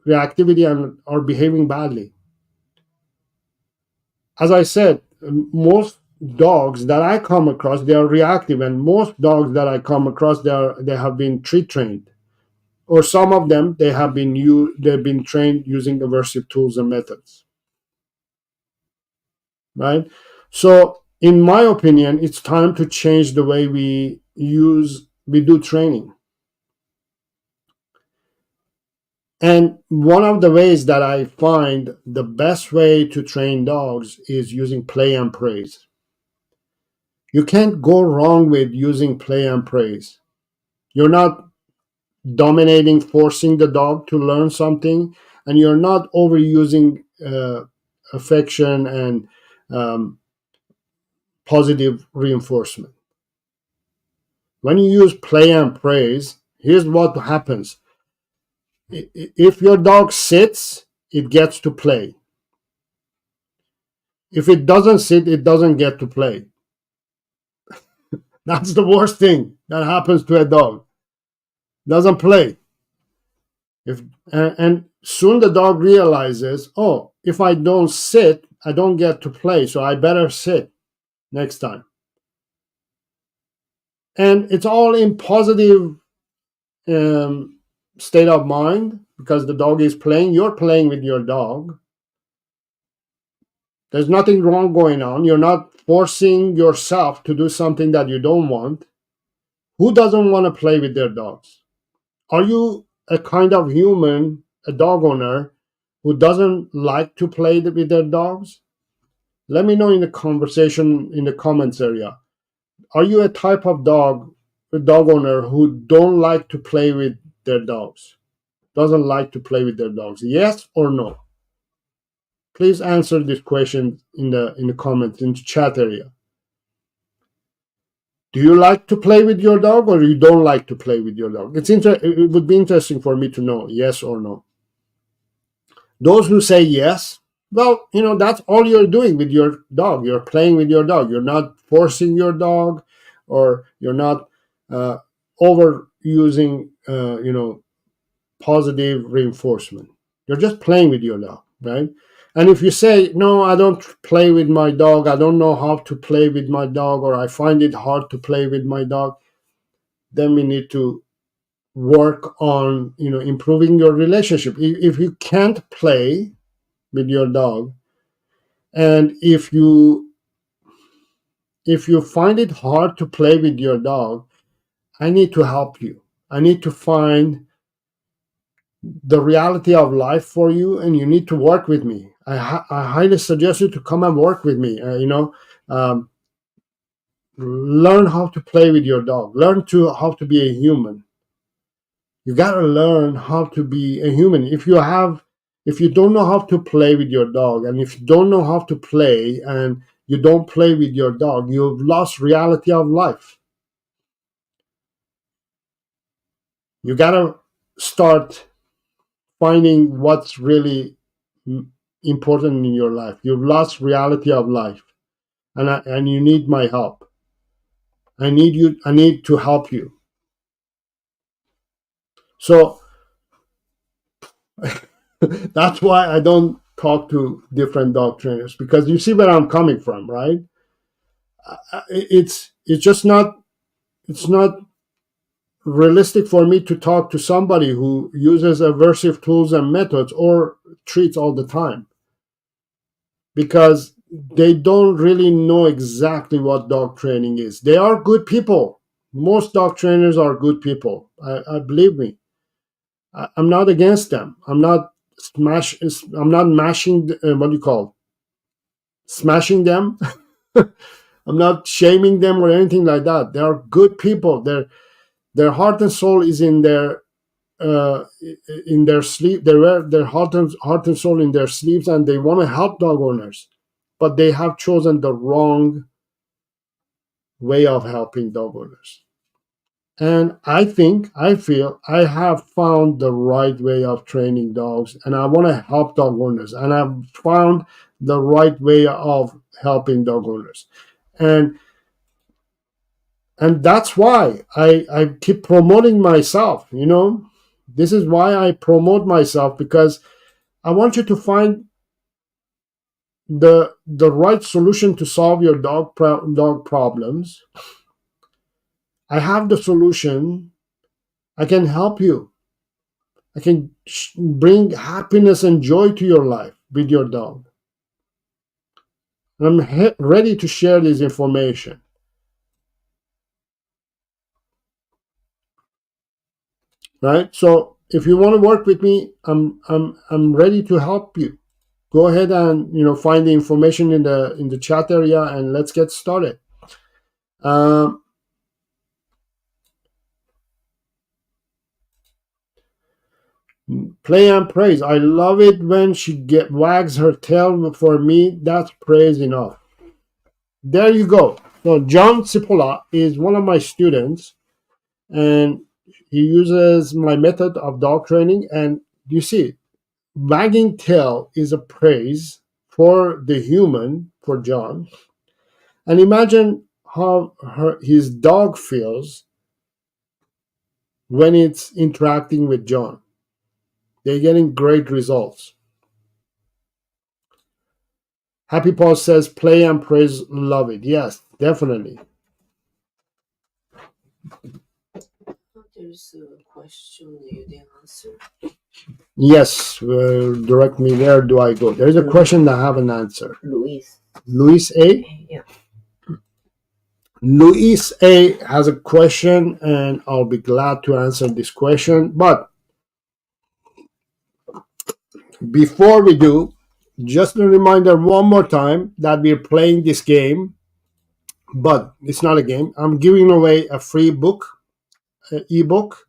Speaker 1: and are behaving badly. As I said, most dogs that I come across, they are reactive, and most dogs that I come across, they have been treat trained, or some of them they've been trained using aversive tools and methods, right? So, in my opinion, it's time to change the way we do training. And one of the ways that I find the best way to train dogs is using play and praise. You can't go wrong with using play and praise. You're not dominating, forcing the dog to learn something, and you're not overusing affection and um, positive reinforcement. When you use play and praise, here's what happens. If your dog sits, it gets to play. If it doesn't sit, it doesn't get to play. That's the worst thing that happens to a dog. Doesn't play. And soon the dog realizes, oh, if I don't sit, I don't get to play, so I better sit next time. And it's all in positive state of mind, because the dog is playing. You're playing with your dog. There's nothing wrong going on. You're not forcing yourself to do something that you don't want. Who doesn't want to play with their dogs? Are you a kind of human, a dog owner, who doesn't like to play with their dogs? Let me know in the conversation in the comments area. Are you a type of a dog owner who don't like to play with their dogs? doesn't like to play with their dogs? Yes or no? Please answer this question in the comments, in the chat area. Do you like to play with your dog, or you don't like to play with your dog? It would be interesting for me to know, yes or no. Those who say yes, well, that's all you're doing with your dog. You're playing with your dog. You're not forcing your dog, or you're not overusing, positive reinforcement. You're just playing with your dog, right? And if you say, no, I don't play with my dog, I don't know how to play with my dog, or I find it hard to play with my dog, then we need to work on, improving your relationship. If you can't play with your dog, and if you find it hard to play with your dog, I need to help you. I need to find the reality of life for you, and you need to work with me. I highly suggest you to come and work with me. Um, learn how to play with your dog. Learn how to be a human. You got to learn how to be a human. If you don't know how to play with your dog, and if you don't know how to play, and you don't play with your dog, you've lost reality of life. You got to start finding what's really important in your life. You've lost reality of life, and you need my help. I need to help you. So that's why I don't talk to different dog trainers, because you see where I'm coming from, right? It's just not it's not realistic for me to talk to somebody who uses aversive tools and methods or treats all the time, because they don't really know exactly what dog training is. They are good people. Most dog trainers are good people. I believe me. I'm not against them. I'm not mashing. What do you call? Smashing them. I'm not shaming them or anything like that. They are good people. Their heart and soul is uh, in their sleep. They wear their heart and soul in their sleeves, and they want to help dog owners, but they have chosen the wrong way of helping dog owners. And I feel I have found the right way of training dogs, and I want to help dog owners, and I've found the right way of helping dog owners. And that's why I keep promoting myself. This is why I promote myself, because I want you to find the right solution to solve your dog problems. I have the solution. I can help you. I can bring happiness and joy to your life with your dog. And I'm ready to share this information. Right? So if you want to work with me, I'm ready to help you. Go ahead and find the information in the chat area, and let's get started. Play and praise. I love it when she wags her tail for me. That's praise enough. There you go. So John Cipolla is one of my students, and he uses my method of dog training. And you see, wagging tail is a praise for the human, for John. And imagine how his dog feels when it's interacting with John. They're getting great results. Happy Paul says, play and praise, love it. Yes, definitely.
Speaker 3: There's a question you didn't answer.
Speaker 1: Yes, direct me. Where do I go? There's a question that I haven't answered. Luis A?
Speaker 3: Yeah.
Speaker 1: Luis A has a question, and I'll be glad to answer this question. But before we do, just a reminder one more time that we're playing this game, but it's not a game. I'm giving away a free book, ebook,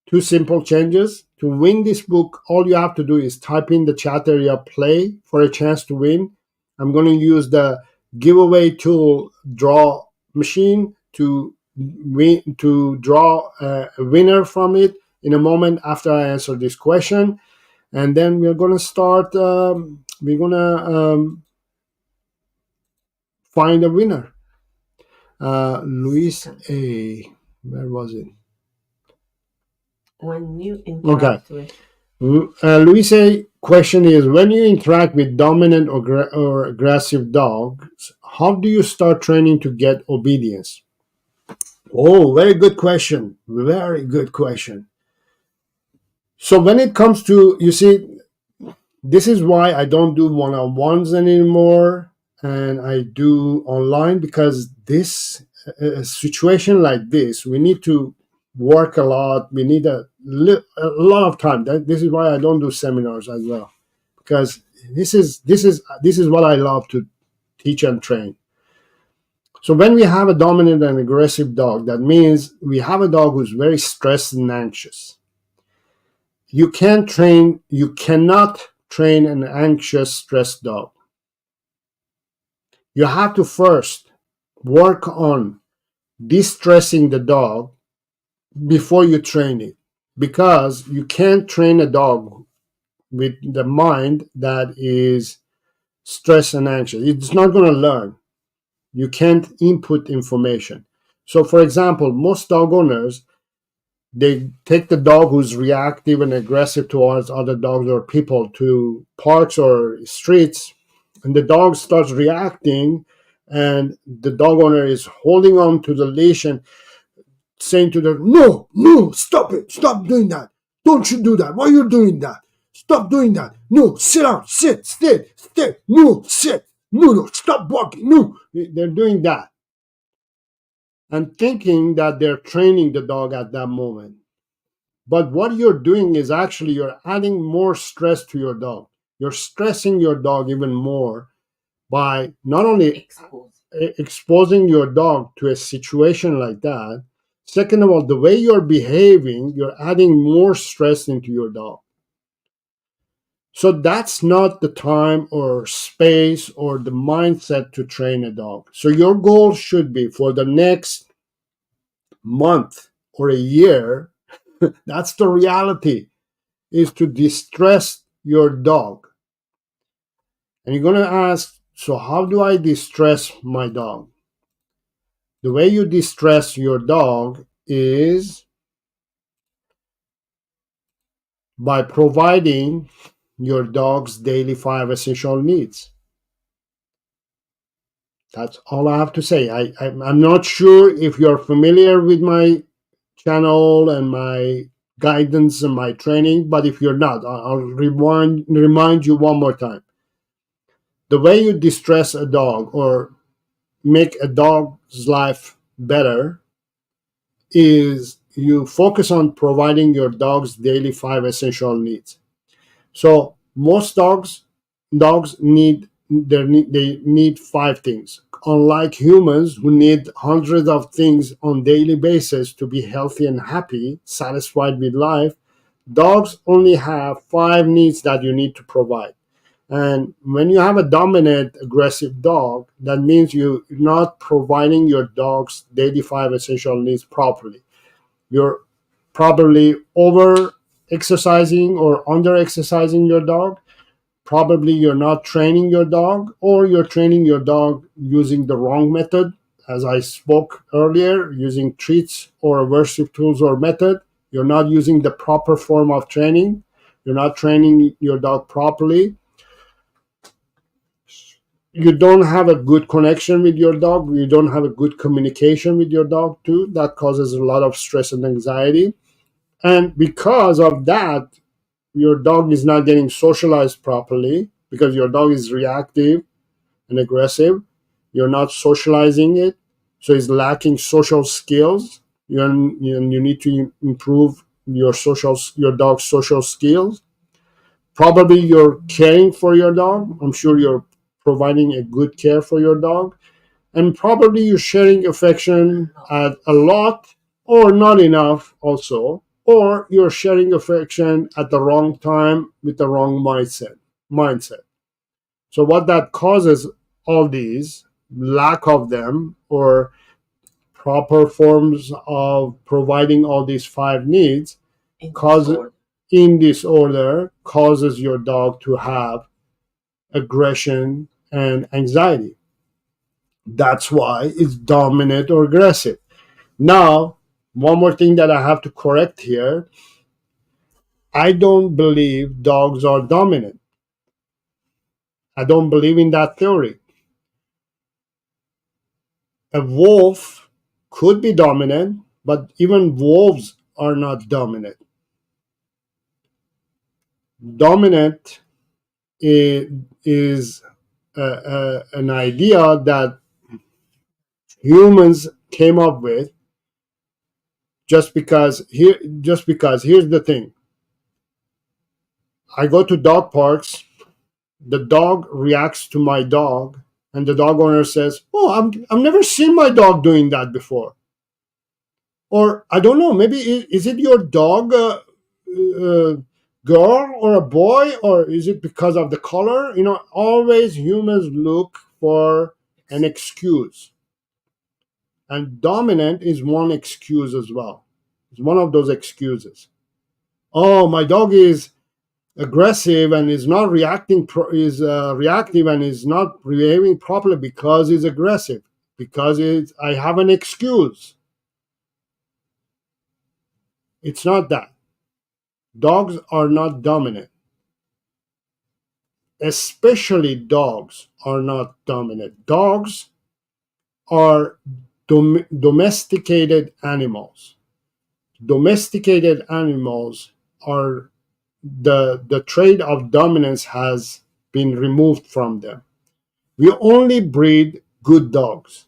Speaker 1: Two simple changes. To win this book, all you have to do is type in the chat area play for a chance to win. I'm going to use the giveaway tool draw machine to draw a winner from it in a moment after I answer this question. And then we're going to start, we're going to find a winner. Luis A. Where was it?
Speaker 3: When you interact with
Speaker 1: Luisa, question is, when you interact with dominant or aggressive dogs, how do you start training to get obedience? Oh, very good question. Very good question. So when it comes to, you see, this is why I don't do one-on-ones anymore and I do online, because this a situation like this, we need to work a lot. We need a lot of time. This is why I don't do seminars as well, because this is what I love to teach and train. So when we have a dominant and aggressive dog, that means we have a dog who's very stressed and anxious. You cannot train an anxious, stressed dog. You have to first work on distressing the dog before you train it, because you can't train a dog with the mind that is stressed and anxious. It's not going to learn. You can't input information. So for example, most dog owners, they take the dog who's reactive and aggressive towards other dogs or people to parks or streets, and the dog starts reacting, and the dog owner is holding on to the leash and saying to them, no, no, stop it, stop doing that. Don't you do that. Why are you doing that? Stop doing that. No, sit down, sit, stay, no, sit, no, stop barking, no. They're doing that and thinking that they're training the dog at that moment. But what you're doing is actually you're adding more stress to your dog. You're stressing your dog even more by not only exposing your dog to a situation like that. Second of all, the way you're behaving, you're adding more stress into your dog. So that's not the time or space or the mindset to train a dog. So your goal should be for the next month or a year, that's the reality, is to distress your dog. And you're going to ask, so how do I distress my dog? The way you distress your dog is by providing your dog's daily 5 essential needs. That's all I have to say. I'm not sure if you're familiar with my channel and my guidance and my training, but if you're not, I'll remind you one more time. The way you distress a dog or make a dog's life better is you focus on providing your dog's daily 5 essential needs. So most dogs need they need 5 things. Unlike humans who need hundreds of things on daily basis to be healthy and happy, satisfied with life, dogs only have 5 needs that you need to provide. And when you have a dominant, aggressive dog, that means you're not providing your dog's daily 5 essential needs properly. You're probably over exercising or under exercising your dog. Probably you're not training your dog, or you're training your dog using the wrong method. As I spoke earlier, using treats or aversive tools or method. You're not using the proper form of training. You're not training your dog properly. You don't have a good connection with your dog. You don't have a good communication with your dog too. That causes a lot of stress and anxiety. And because of that, your dog is not getting socialized properly, because your dog is reactive and aggressive. You're not socializing it. So it's lacking social skills. You need to improve your dog's social skills. Probably you're caring for your dog. I'm sure you're providing a good care for your dog. And probably you're sharing affection a lot or not enough also. or you're sharing affection at the wrong time with the wrong mindset. So what that causes, all these lack of them, or proper forms of providing all these five needs,
Speaker 3: In
Speaker 1: cause
Speaker 3: disorder.
Speaker 1: in disorder, causes your dog to have aggression and anxiety. That's why it's dominant or aggressive. Now, one more thing that I have to correct here: I don't believe dogs are dominant. I don't believe in that theory. A wolf could be dominant, but even wolves are not dominant. Dominant is an idea that humans came up with, just because here's the thing. I go to dog parks, the dog reacts to my dog, and the dog owner says, "Oh, I've never seen my dog doing that before." Or I don't know, maybe is it your dog girl or a boy, or is it because of the color? Always humans look for an excuse, and dominant is one excuse as well. It's one of those excuses. Oh, my dog is aggressive and is not is reactive and is not behaving properly because he's aggressive, because I have an excuse. It's not that. Dogs are not dominant. Especially dogs are not dominant. Dogs are domesticated animals. Domesticated animals are the trait of dominance has been removed from them. We only breed good dogs.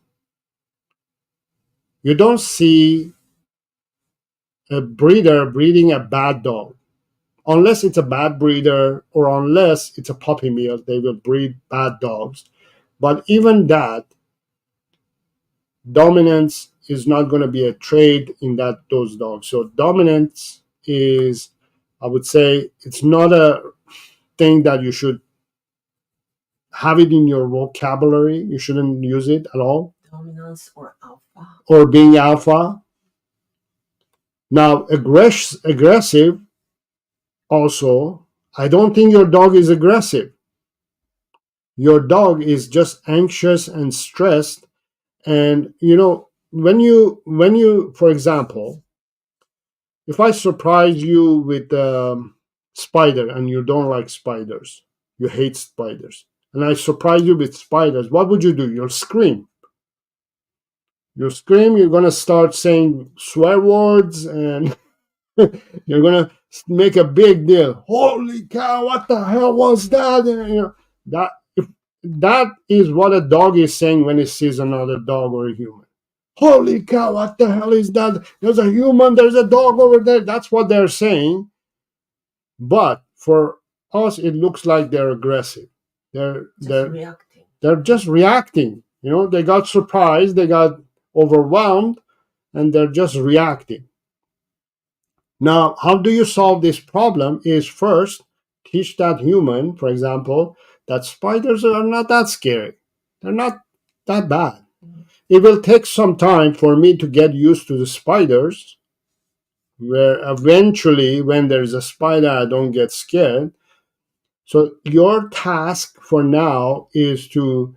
Speaker 1: You don't see a breeder breeding a bad dog. Unless it's a bad breeder or unless it's a puppy mill, they will breed bad dogs. But even that, dominance is not going to be a trait in those dogs. So dominance is, I would say, it's not a thing that you should have it in your vocabulary. You shouldn't use it at all.
Speaker 3: Dominance or alpha.
Speaker 1: Or being alpha. Now, aggressive also, I don't think your dog is aggressive. Your dog is just anxious and stressed. And when you for example, if I surprise you with a spider and you don't like spiders, you hate spiders, and I surprise you with spiders, what would you do? You'll scream. You'll scream, you're going to start saying swear words, and you're going to make a big deal. Holy cow, what the hell was that? And, that if that is what a dog is saying when it sees another dog or a human. Holy cow, what the hell is that? There's a human, there's a dog over there. That's what they're saying. But for us, it looks like they're aggressive.
Speaker 3: Reacting.
Speaker 1: They're just reacting. They got surprised, they got overwhelmed, and they're just reacting. Now, how do you solve this problem? Is first teach that human, for example, that spiders are not that scary. They're not that bad. It will take some time for me to get used to the spiders, where eventually, when there's a spider, I don't get scared. So your task for now is to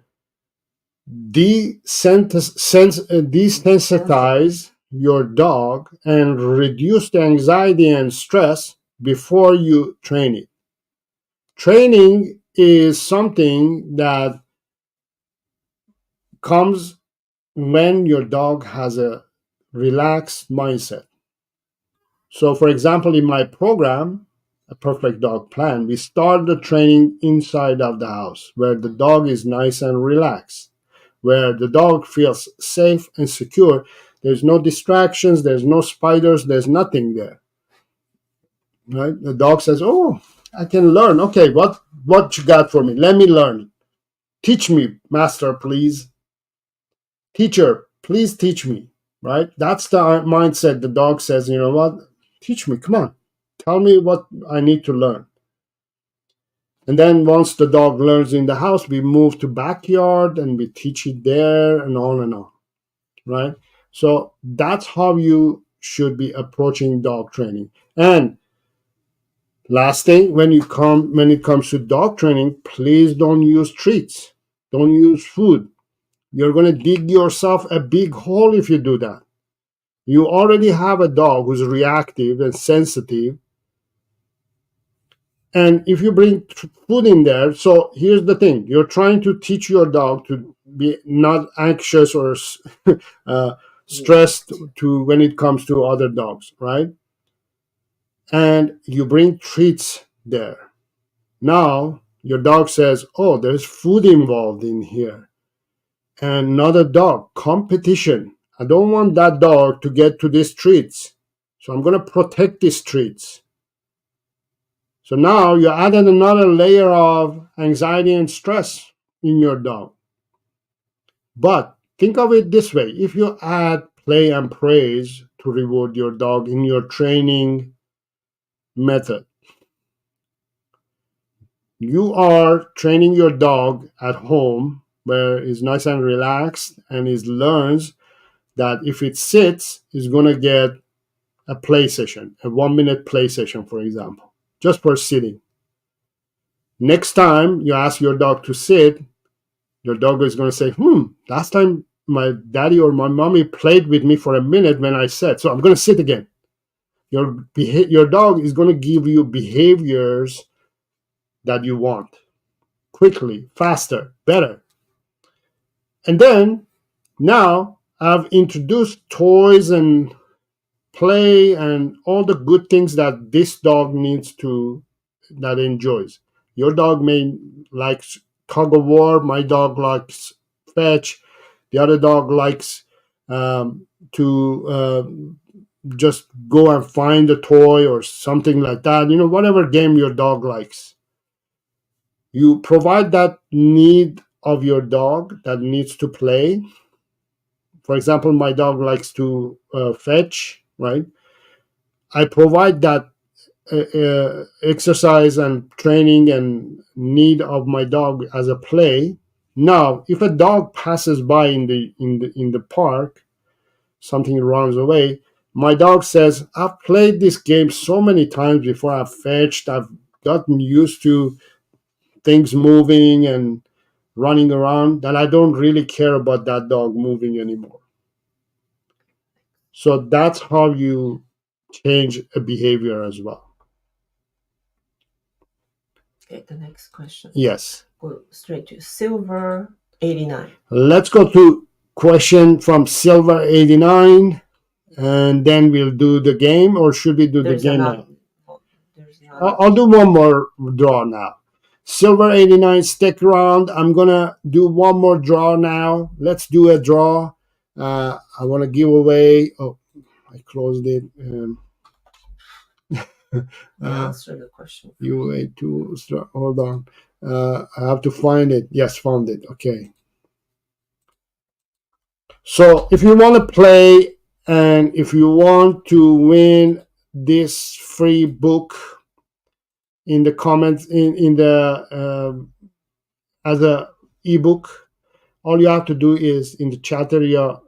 Speaker 1: desensitize your dog and reduce the anxiety and stress before you train it. Training is something that comes when your dog has a relaxed mindset. So, for example, in my program, A Perfect Dog Plan, we start the training inside of the house where the dog is nice and relaxed, where the dog feels safe and secure. There's no distractions, there's no spiders, there's nothing there. Right? The dog says, "Oh, I can learn. Okay, what you got for me? Let me learn. Teach me, master, please. Teacher, please teach me." Right? That's the mindset. The dog says, "You know what? Teach me, come on. Tell me what I need to learn. And then once the dog learns in the house, we move to backyard and we teach it there and on, right? So that's how you should be approaching dog training. And last thing, when it comes to dog training, please don't use treats. Don't use food. You're going to dig yourself a big hole if you do that. You already have a dog who's reactive and sensitive. And if you bring food in there, so here's the thing, you're trying to teach your dog to be not anxious or stressed to when it comes to other dogs, right? And you bring treats there. Now your dog says, oh, there's food involved in here. And another dog, competition. I don't want that dog to get to these treats. So I'm going to protect these treats. So now you added another layer of anxiety and stress in your dog. But think of it this way, if you add play and praise to reward your dog in your training method, you are training your dog at home where he's nice and relaxed and he learns that if it sits, he's going to get a play session, a 1 minute play session, for example, just for sitting. Next time you ask your dog to sit, your dog is going to say, last time my daddy or my mommy played with me for a minute when I sat, so I'm going to sit again. Your dog is going to give you behaviors that you want quickly, faster, better. And then now I've introduced toys and play and all the good things that this dog that enjoys. Your dog may like tug of war. My dog likes fetch. The other dog likes to just go and find a toy or something like that. Whatever game your dog likes. You provide that need of your dog that needs to play. For example, my dog likes to fetch, right? I provide that exercise and training and need of my dog as a play. Now, if a dog passes by in the park, something runs away, my dog says, I've played this game so many times before. I've fetched, I've gotten used to things moving and running around that I don't really care about that dog moving anymore. So that's how you change a behavior as well.
Speaker 3: Okay, the next question.
Speaker 1: Yes.
Speaker 3: Go straight to Silver 89.
Speaker 1: Let's go to question from Silver 89, and then we'll do the game, or should we do the game now? I'll do one more draw now. Silver 89, stick around. I'm going to do one more draw now. Let's do a draw. I want to give away. Oh, I closed it.
Speaker 3: Answer the question.
Speaker 1: You wait to start. Hold on. I have to find it. Yes, found it. Okay. So if you want to play and if you want to win this free book in the comments in the as a ebook, all you have to do is in the chat area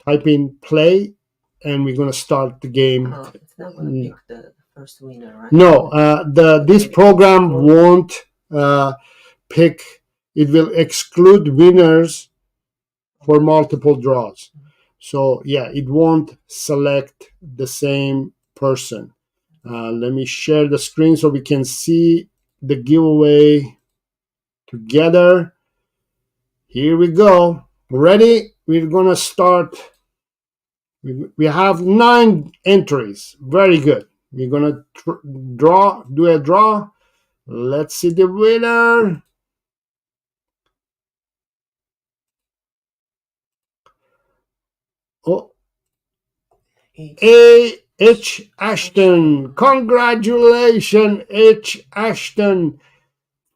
Speaker 1: type in play, and we're going to start the game.
Speaker 3: It's not going to pick the first winner, right?
Speaker 1: No, this program won't pick. It will exclude winners for multiple draws. So yeah, it won't select the same person. Let me share the screen so we can see the giveaway together. Here we go. Ready? We're gonna start. We have 9 entries. Very good. We're gonna do a draw. Let's see the winner. Oh, H. Ashton. Congratulations, H. Ashton.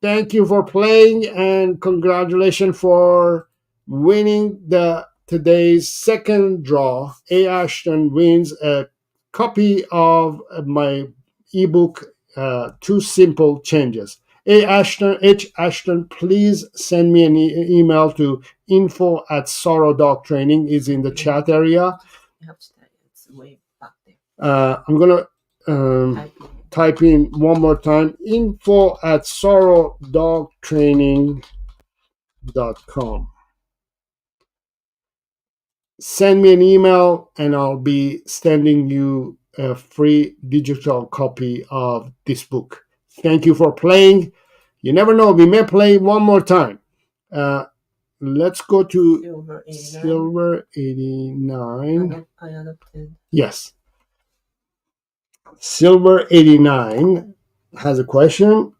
Speaker 1: Thank you for playing, and congratulations for winning today's second draw. A. Ashton wins a copy of my ebook, Two Simple Changes. H. Ashton, please send me an email to info@Saro Dog Training is in the chat area.
Speaker 3: You have to tell you, it's way back there.
Speaker 1: I'm going to type in one more time, info@sarodogtraining.com. Send me an email and I'll be sending you a free digital copy of this book. Thank you for playing. You never know, we may play one more time. Let's go to Silver 89.
Speaker 3: I adopted.
Speaker 1: Yes. Silver 89 has a question.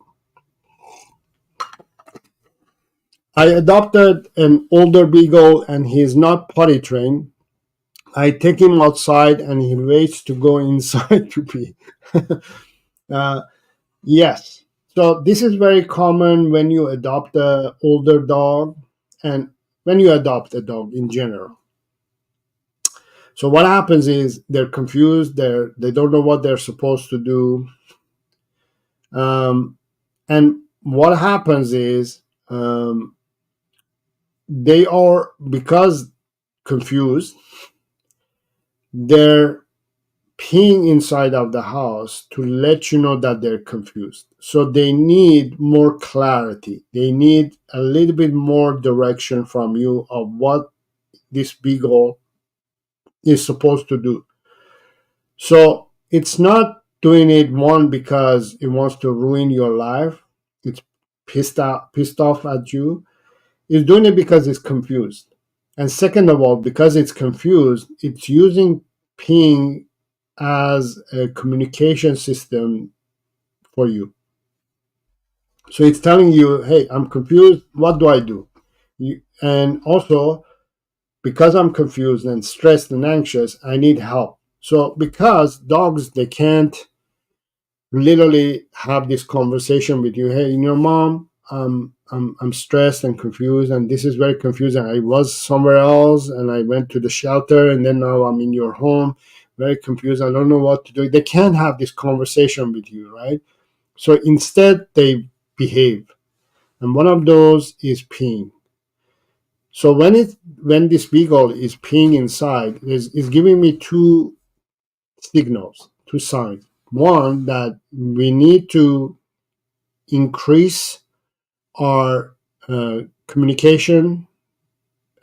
Speaker 1: I adopted an older beagle and he's not potty trained. I take him outside and he waits to go inside to pee. Yes. So this is very common when you adopt an older dog and when you adopt a dog in general. So what happens is they're confused. They don't know what they're supposed to do. And what happens is they are, because confused, they're peeing inside of the house to let you know that they're confused. So they need more clarity. They need a little bit more direction from you of what this beagle is supposed to do. So it's not doing it, one, because it wants to ruin your life. It's pissed off at you. It's doing it because it's confused. And second of all, because it's confused, it's using peeing as a communication system for you. So it's telling you, hey, I'm confused. What do I do? And also, because I'm confused and stressed and anxious, I need help. So because dogs, they can't literally have this conversation with you. Hey, mom, I'm stressed and confused, and this is very confusing. I was somewhere else, and I went to the shelter, and then now I'm in your home. Very confused. I don't know what to do. They can't have this conversation with you, right? So instead, they behave, and one of those is peeing. So when this beagle is peeing inside, is giving me two signals, two signs. One, that we need to increase our communication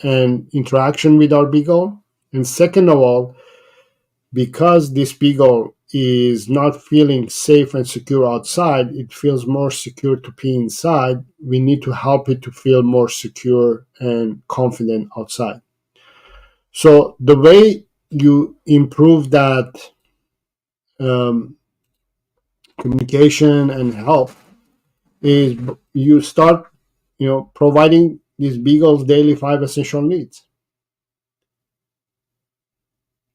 Speaker 1: and interaction with our beagle. And second of all, because this beagle is not feeling safe and secure outside, it feels more secure to pee inside. We need to help it to feel more secure and confident outside. So the way you improve that communication and help is you start, providing these beagles daily 5 essential needs.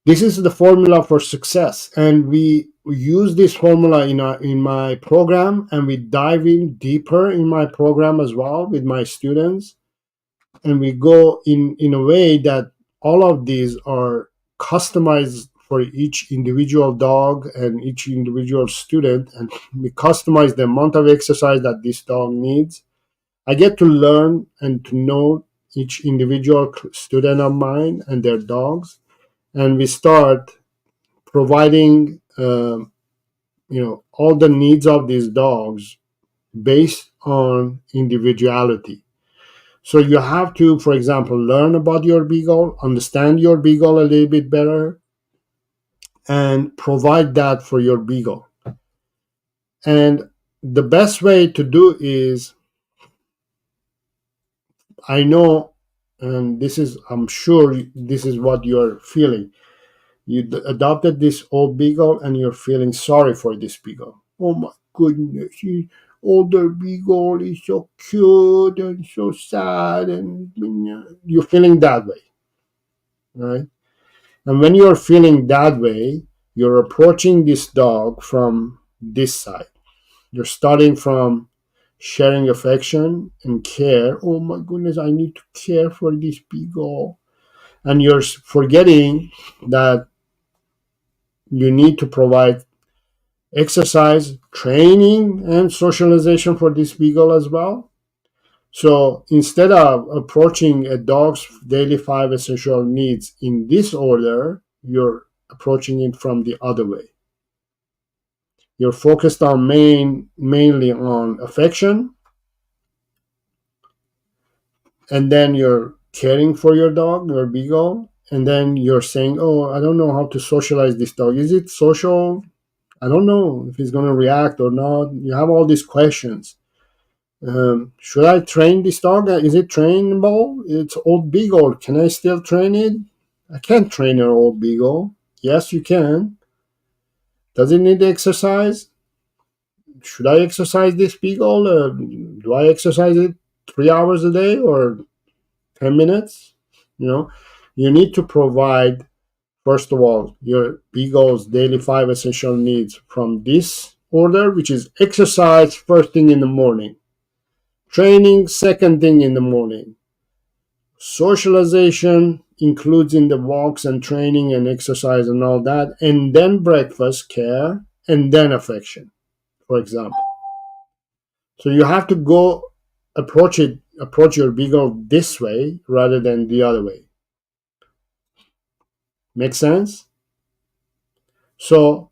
Speaker 1: This is the formula for success, and we use this formula in my program, and we dive in deeper in my program as well with my students, and we go in a way that all of these are customized for each individual dog and each individual student, and we customize the amount of exercise that this dog needs. I get to learn and to know each individual student of mine and their dogs, and we start providing all the needs of these dogs based on individuality. So you have to, for example, learn about your beagle, understand your beagle a little bit better, and provide that for your beagle. And the best way to do is, I know, and I'm sure this is what you're feeling. You adopted this old beagle and you're feeling sorry for this beagle. Oh my goodness, older beagle is so cute and so sad, and you're feeling that way, right? And when you're feeling that way, you're approaching this dog from this side. You're starting from sharing affection and care. Oh my goodness, I need to care for this beagle. And you're forgetting that you need to provide exercise, training, and socialization for this beagle as well. So instead of approaching a dog's daily five essential needs in this order, you're approaching it from the other way. You're focused on mainly on affection, and then you're caring for your dog, your beagle, and then you're saying, "Oh, I don't know how to socialize this dog. Is it social? I don't know if he's going to react or not." You have all these questions. Should I train this dog? Is it trainable? It's old beagle. Can I still train it? I can't train an old beagle. Yes, you can. Does it need exercise? Should I exercise this beagle? Do I exercise it 3 hours a day or 10 minutes? You know, you need to provide, first of all, your beagle's daily five essential needs from this order, which is exercise first thing in the morning, training second thing in the morning, socialization includes in the walks and training and exercise and all that, and then breakfast, care, and then affection, for example. So you have to go approach your beagle this way rather than the other way. Make sense? So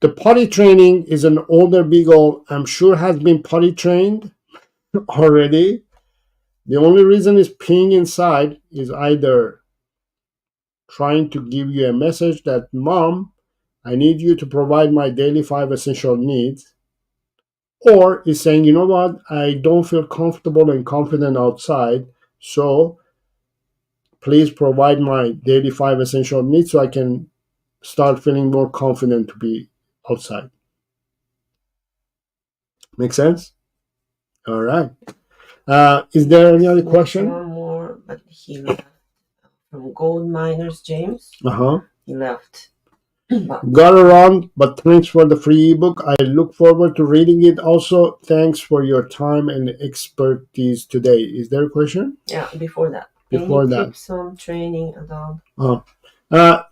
Speaker 1: the potty training is an older beagle, I'm sure has been potty trained already. The only reason it's peeing inside is either trying to give you a message that, Mom, I need you to provide my daily five essential needs, or is saying, you know what, I don't feel comfortable and confident outside, so please provide my daily five essential needs so I can start feeling more confident to be outside. Make sense? All right. Is there any other question?
Speaker 3: One more, but he left from Gold Miners James. He left.
Speaker 1: Got around, but thanks for the free ebook. I look forward to reading it. Also, thanks for your time and expertise today. Is there a question?
Speaker 3: Yeah, before that.
Speaker 1: Before
Speaker 3: Any
Speaker 1: that.
Speaker 3: tips on training a dog?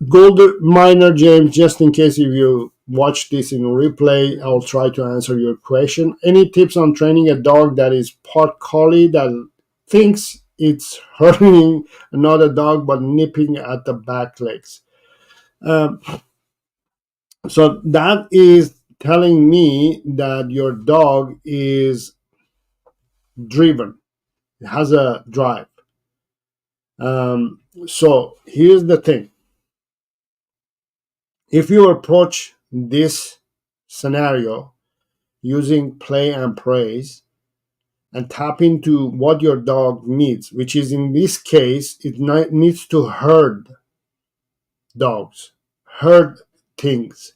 Speaker 1: Gold Miner James, just in case if you watch this in replay, I'll try to answer your question. Any tips on training a dog that is part collie that thinks it's hurting another dog but nipping at the back legs? So that is telling me that your dog is driven, it has a drive. So here's the thing. If you approach this scenario using play and praise and tap into what your dog needs, which is in this case, it needs to herd dogs, herd things.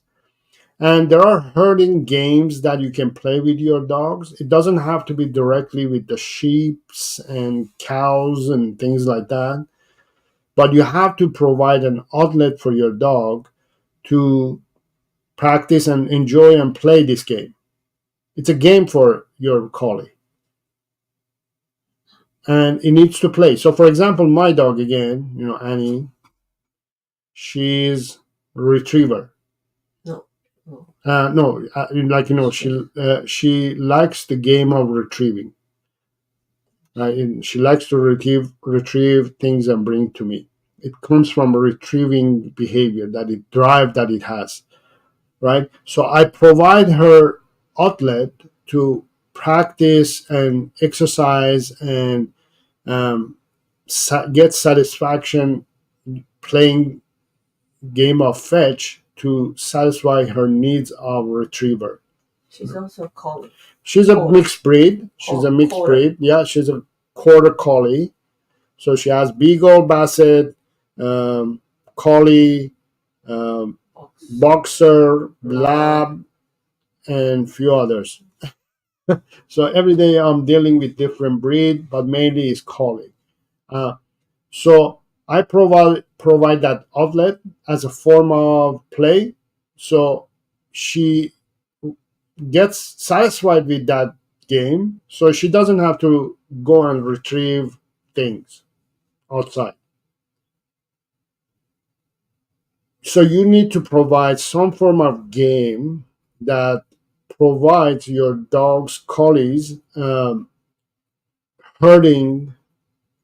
Speaker 1: And there are herding games that you can play with your dogs. It doesn't have to be directly with the sheep and cows and things like that. But you have to provide an outlet for your dog to practice and enjoy and play this game. It's a game for your collie. And it needs to play. So, for example, my dog again, Annie, she's a retriever. She likes the game of retrieving. Right? And she likes to retrieve things and bring to me. It comes from a retrieving behavior, that drive that it has. Right? So I provide her outlet to practice and exercise and get satisfaction playing game of fetch to satisfy her needs of retriever.
Speaker 3: She's also a collie.
Speaker 1: She's a mixed breed. Yeah, she's a quarter collie. So she has beagle, basset, collie, boxer, lab, and few others. So every day I'm dealing with different breed, but mainly is collie. So I provide that outlet as a form of play. So she gets satisfied with that game, so she doesn't have to go and retrieve things outside. So you need to provide some form of game that provides your dog's collies herding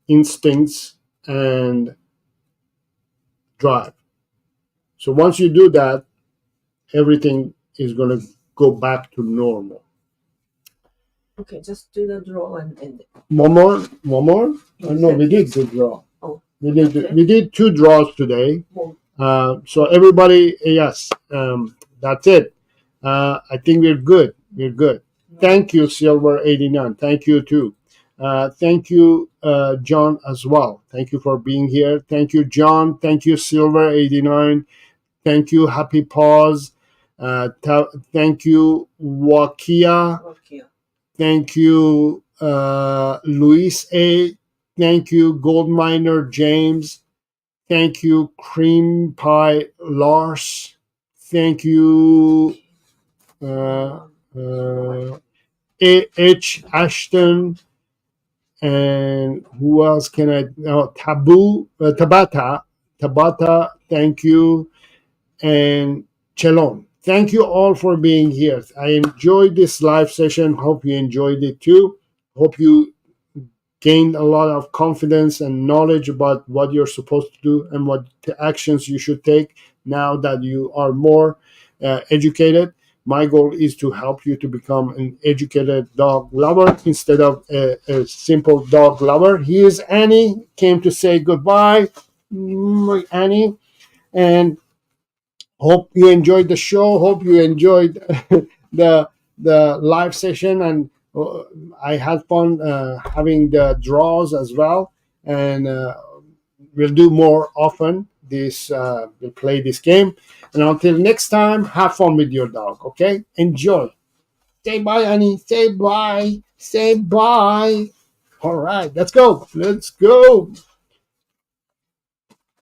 Speaker 1: instincts and drive. So once you do that, everything is going to go back to normal.
Speaker 3: Okay, just do the draw and end it.
Speaker 1: One more. No, we did the draw.
Speaker 3: Oh,
Speaker 1: we did 2 draws today. So everybody, yes, that's it. I think we're good. We're good. Thank you, Silver89. Thank you too. Thank you, John, as well. Thank you for being here. Thank you, John. Thank you, Silver89. Thank you, Happy Paws. Thank you, Wakia. Thank you, Luis A. Thank you, Gold Miner James. Thank you, Cream Pie Lars. Thank you, H. Ashton. And who else can I? Tabata. Thank you. And Chelon. Thank you all for being here. I enjoyed this live session. Hope you enjoyed it too. Hope you gained a lot of confidence and knowledge about what you're supposed to do and what the actions you should take now that you are more educated. My goal is to help you to become an educated dog lover instead of a simple dog lover. Here's Annie, came to say goodbye. Annie, and hope you enjoyed the show. Hope you enjoyed the live session, and I had fun having the draws as well. And we'll do more often. We'll play this game. And until next time, have fun with your dog. Okay, enjoy. Say bye, Annie. Say bye. Say bye. All right, let's go. Let's go.